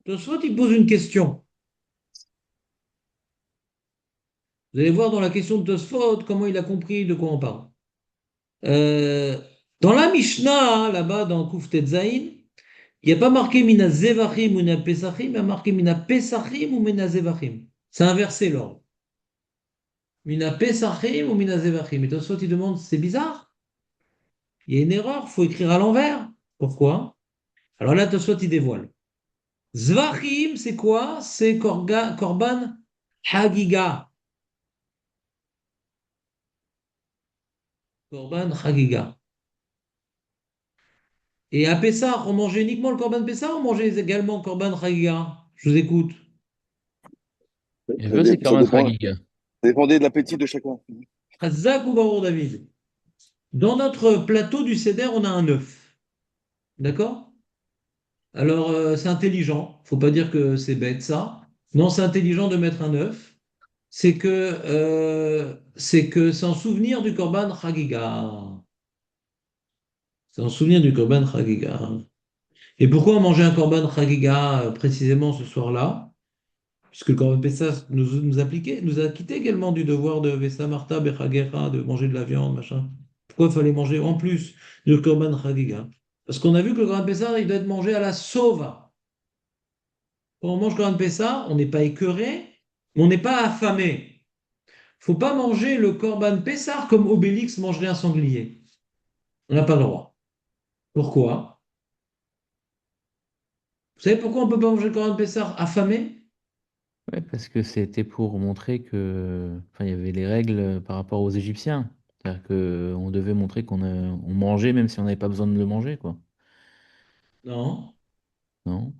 Tosfot, il pose une question. Vous allez voir dans la question de Tosfot comment il a compris de quoi on parle. Euh, dans la Mishnah, là-bas, dans Kuftet Zain, il n'y a pas marqué Mina Zevachim ou Mina Pesachim, il y a marqué Mina Pesachim ou Mina Zevachim. C'est inversé l'ordre. Mina Pesachim ou Mina Zevachim. Et Tosfot, il demande, c'est bizarre. Il y a une erreur, il faut écrire à l'envers. Pourquoi? Alors là, Tosfot, il dévoile. Zvachim, c'est quoi? C'est Korban Hagiga. Korban Hagiga. Et à Pessah, on mangeait uniquement le Korban Pessah ou on mangeait également le Korban Hagiga? Je vous écoute. Et eux, c'est Korban Chagiga. Ça dépendait de l'appétit de chacun. Chazak ou Barour David. Dans notre plateau du Seder, on a un œuf. D'accord? Alors, c'est intelligent. Faut pas dire que c'est bête, ça. Non, c'est intelligent de mettre un œuf. C'est en souvenir du Korban Chagiga. C'est en souvenir du Korban Chagiga. Et pourquoi on mangeait un Korban Chagiga précisément ce soir-là? Puisque le Corban Pessah nous a quitté également du devoir de Vesa Marta Bechagera, de manger de la viande, machin. Pourquoi il fallait manger en plus du Korban Chagiga? Parce qu'on a vu que le Corban Pessah, il doit être mangé à la sova. Quand on mange le Corban Pessah, on n'est pas écœuré, mais on n'est pas affamé. Il ne faut pas manger le Corban Pessah comme Obélix mangerait un sanglier. On n'a pas le droit. Pourquoi? Vous savez pourquoi on ne peut pas manger le Corban Pessah affamé? Ouais, parce que c'était pour montrer que, enfin, il y avait les règles par rapport aux Égyptiens. C'est-à-dire qu'on devait montrer on mangeait même si on n'avait pas besoin de le manger, quoi. Non. Non?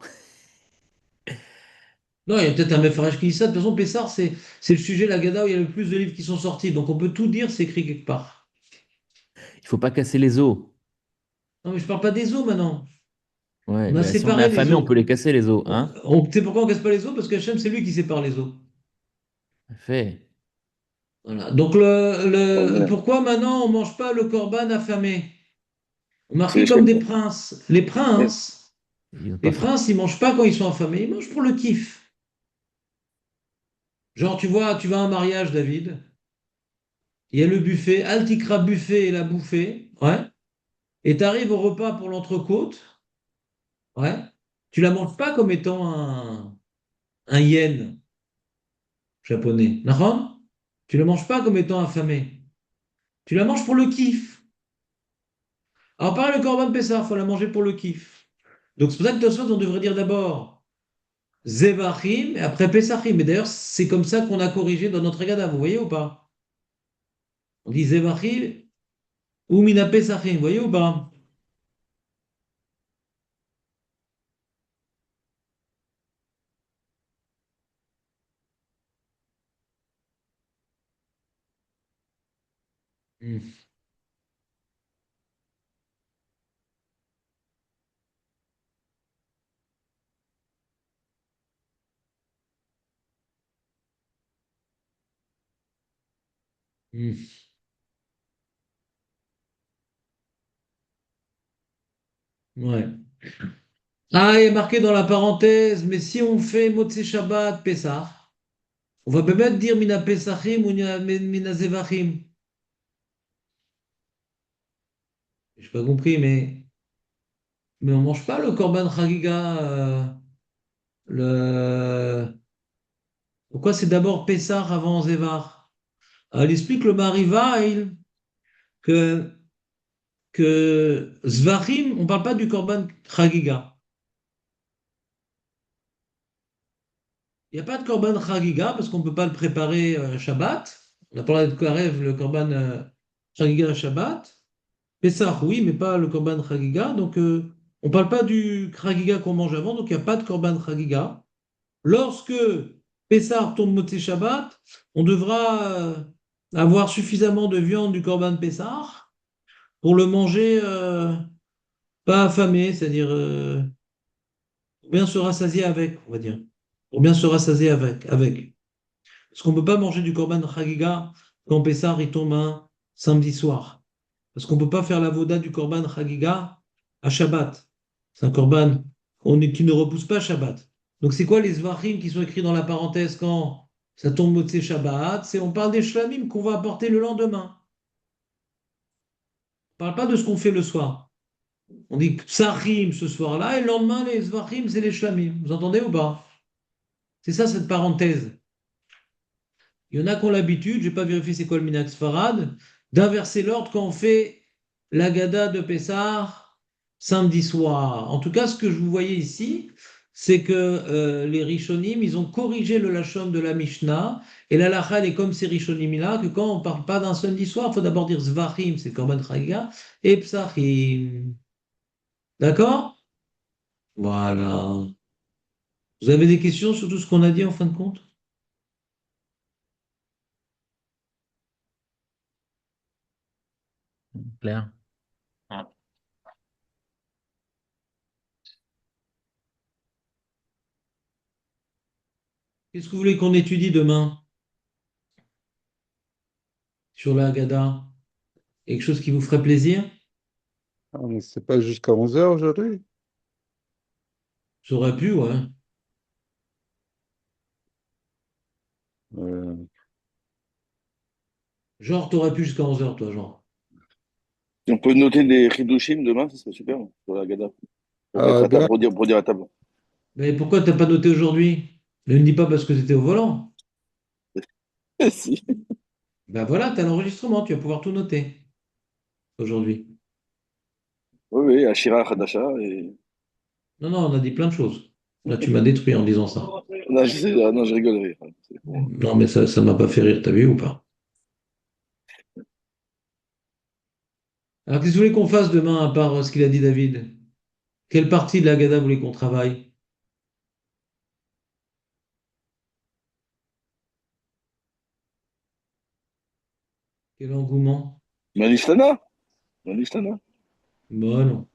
Non, il y a peut-être un Mefarech qui dit ça. De toute façon, Pessah, c'est le sujet, la Gada, où il y a le plus de livres qui sont sortis. Donc on peut tout dire, c'est écrit quelque part. Il faut pas casser les os. Non, mais je parle pas des os maintenant. Ouais, On a bah, si on est séparé les affamé, on os. peut les casser les os, hein? Tu sais pourquoi on casse pas les os? Parce qu'Hachem, c'est lui qui sépare les os. Fait. Voilà. Donc pourquoi maintenant on mange pas le corban affamé? On marque comme des princes. Ils ont pas Les faim. princes, ils mangent pas quand ils sont affamés, ils mangent pour le kiff. Genre, tu vas à un mariage, David, il y a le buffet, Altikra buffet et la bouffée, ouais, et tu arrives au repas pour l'entrecôte, ouais, tu la manges pas comme étant un yen japonais, d'accord? Tu la manges pas comme étant affamé, tu la manges pour le kiff. Alors pareil, le Corban Pessah, il faut la manger pour le kiff. Donc c'est pour ça que Tosfot, on devrait dire d'abord Zevachim et après Pessachim. Et d'ailleurs, c'est comme ça qu'on a corrigé dans notre Haggadah, vous voyez ou pas? On dit Zevachim ou Mina Pessachim, vous voyez ou pas? Hmm. Hmm. Ouais. Ah, il est marqué dans la parenthèse, mais si on fait Motzei Shabbat, Pessah, on va peut-être dire Mina Pessachim ou Mina Zevachim. Je n'ai pas compris, mais on ne mange pas le Korban Chagiga. Le... Pourquoi c'est d'abord Pessah avant Zevach? Alors, il explique le Marivail que que Zvachim, on ne parle pas du Korban Chagiga. Il n'y a pas de Korban Chagiga parce qu'on ne peut pas le préparer Shabbat. On a parlé de Karev, le Korban Chagiga Shabbat. Pessah, oui, mais pas le Korban Chagiga. Donc, on ne parle pas du Chagiga qu'on mange avant, donc il n'y a pas de Korban Chagiga. Lorsque Pessah tombe Motzei Shabbat, on devra avoir suffisamment de viande du Korban Pessah pour le manger pas affamé, c'est-à-dire pour bien se rassasier avec, on va dire. Pour bien se rassasier avec. Parce qu'on ne peut pas manger du Korban Chagiga quand Pessah il tombe un samedi soir. Parce qu'on ne peut pas faire la voda du Korban Chagiga à Shabbat. C'est un Korban qui ne repousse pas Shabbat. Donc c'est quoi les Zvachim qui sont écrits dans la parenthèse quand ça tombe Motzei Shabbat? On parle des Shlamim qu'on va apporter le lendemain. On ne parle pas de ce qu'on fait le soir. On dit Psachim ce soir-là, et le lendemain, les Zvachim, c'est les Shlamim. Vous entendez ou pas? C'est ça cette parenthèse. Il y en a qui ont l'habitude, je n'ai pas vérifié c'est quoi le Minhag Sfarad, d'inverser l'ordre quand on fait l'Agada de Pessah samedi soir. En tout cas, ce que je vous voyais ici, c'est que les Rishonim, ils ont corrigé le Lachon de la Mishnah, et la Lacha, elle est comme ces Rishonim-là, que quand on ne parle pas d'un samedi soir, il faut d'abord dire Zvachim, c'est Korban Chagiga, et Psachim. D'accord? Voilà. Vous avez des questions sur tout ce qu'on a dit en fin de compte? Claire. Qu'est-ce que vous voulez qu'on étudie demain sur la Haggadah? Quelque chose qui vous ferait plaisir? Ah, mais c'est pas jusqu'à 11 heures aujourd'hui? Ça aurait pu, ouais. Euh, Genre, t'aurais pu jusqu'à 11 heures, toi, genre. Si on peut noter des Hidushim demain, ce serait super pour la Gada. Pour mettre ah, à table, bien. pour dire à table. Mais pourquoi t'as pas noté aujourd'hui? Ne me dis pas parce que t'étais au volant. Si. Ben voilà, t'as l'enregistrement, tu vas pouvoir tout noter aujourd'hui. Oui, oui, Ashira Hadasha. Et... Non, non, on a dit plein de choses. Là, tu m'as détruit en disant ça. Non, je sais, non, je rigole. Oui. Non, mais ça m'a pas fait rire, t'as vu ou pas? Alors, qu'est-ce que vous voulez qu'on fasse demain, à part ce qu'il a dit David? Quelle partie de la Haggadah vous voulez qu'on travaille? Quel engouement? Manishtana. Manishtana. Bon, non.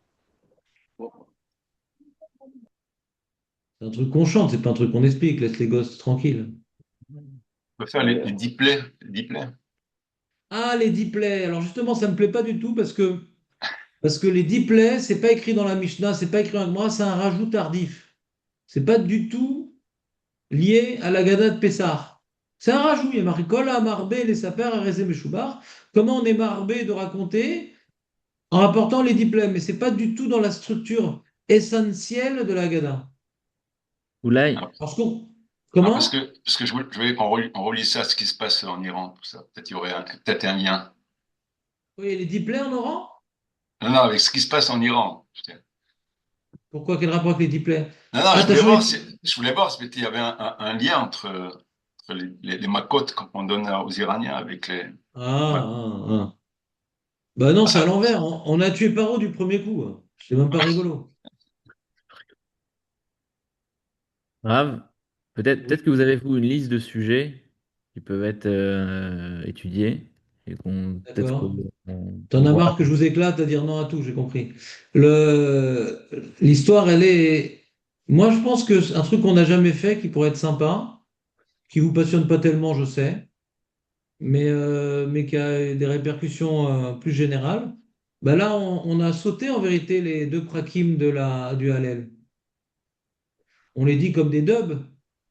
C'est un truc qu'on chante, c'est pas un truc qu'on explique. Laisse les gosses tranquilles. On peut faire les diplets. Les diplets. Ah, les diplets. Alors justement, ça me plaît pas du tout parce que les diplets, c'est pas écrit dans la Mishnah, c'est pas écrit dans la Gemara, c'est un rajout tardif. C'est pas du tout lié à la Gada de Pessah. C'est un rajout. Il y a marqué Kol Marbé les saper Arezé Meshubar. Comment on est marbé de raconter en rapportant les diplets, mais c'est pas du tout dans la structure essentielle de la Gada. Oulai, Ah, Parce qu'on ah, comment? parce que je voulais qu'on relie ça à ce qui se passe en Iran. Tout ça. Peut-être il y aurait peut-être un lien. Oui, les diplets en Oran? Non, non, avec ce qui se passe en Iran. Pourquoi? Quel rapport avec les diplets? Non, non, Ah, t'as choisi. je voulais voir s'il y avait un lien entre les macotes qu'on donne aux Iraniens avec les. Ah, Ouais. ah, ah. Bah non, Ah, c'est à ça, l'envers. On a tué Paro du premier coup. C'est même pas rigolo. grave. Peut-être que vous avez vous une liste de sujets qui peuvent être étudiés et qu'on peut-être D'accord. qu'on T'en as voit. marre que je vous éclate à dire non à tout, j'ai compris. L'histoire, elle est. Moi, je pense que c'est un truc qu'on n'a jamais fait qui pourrait être sympa, qui vous passionne pas tellement, je sais, mais qui a des répercussions plus générales. Bah là, on a sauté en vérité les deux prakim du Hallel. On les dit comme des dubs,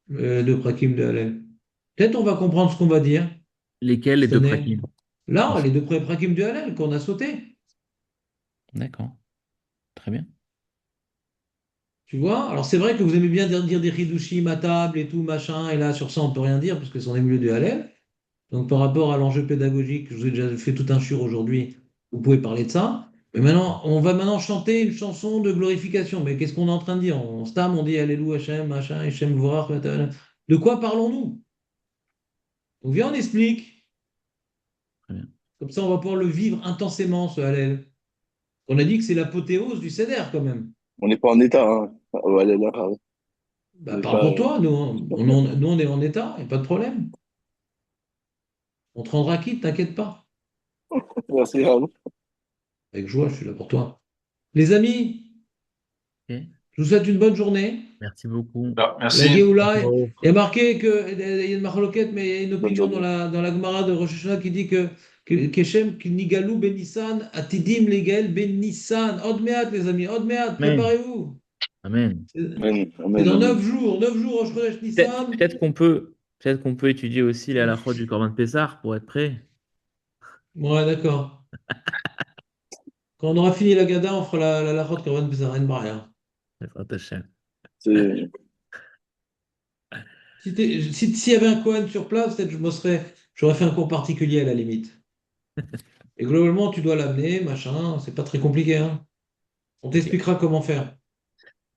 deux prakim de Hallel. Peut-être on va comprendre ce qu'on va dire Lesquels les cette deux année. prakim? Là, les deux premiers prakim du Hallel qu'on a sauté. D'accord, très bien. Tu vois? Alors c'est vrai que vous aimez bien dire des Hidushim à table et tout, machin, et là sur ça on peut rien dire parce que c'est en milieu du Hallel. Donc par rapport à l'enjeu pédagogique, je vous ai déjà fait tout un chur aujourd'hui, vous pouvez parler de ça. Mais maintenant, on va maintenant chanter une chanson de glorification. Mais qu'est-ce qu'on est en train de dire? On stam, on dit Alléluia Hachem, machin, Hachem Vorach. De quoi parlons-nous? Donc viens, on explique. Très bien. Comme ça, on va pouvoir le vivre intensément, ce Hallel. On a dit que c'est l'apothéose du Seder, quand même. On n'est pas en état, hein. Ouais, là, Bah, on n'est parle pas. pour toi, nous, nous, on est en état, il n'y a pas de problème. On te rendra quitte, t'inquiète pas. Merci, Raoul. Avec joie, je suis là pour toi. Les amis, Ok. je vous souhaite une bonne journée. Merci beaucoup. Bah, La merci. Géoula, Bravo. il y a marqué qu'il y a une marloquette, mais il y a une Bonne opinion journée. dans la Gemara de Rosh Hashanah qui dit que Keshem Nigalou Ben Nissan, Atidim Legel Ben Nissan. Odmeat, les amis, Odmeat, Amen. préparez-vous. Amen. C'est Amen, c'est amen, dans amen. 9 jours, Rosh Chodesh Nissan. Peut-être qu'on peut étudier aussi la halachot du Corban de Pessah pour être prêt. Ouais, d'accord. Quand on aura fini la Gada, on fera la Lachot Korban Pesach, rien de barrière. Bezrat Hashem. C'est- S'il y avait un Kohen sur place, peut-être j'aurais fait un cours particulier à la limite. Et globalement, tu dois l'amener, machin, c'est pas très compliqué, hein. On Ok, t'expliquera comment faire.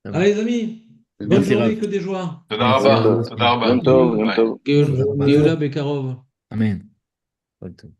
ça Allez, les marche. amis, bonne Merci journée, Rav. que des joies. Toda Merci rabba, à vous Yom aussi. toda rabba. Yom Tov, Yom Ouais. Tov. Geoula Bekarov. Amen. Bonne journée.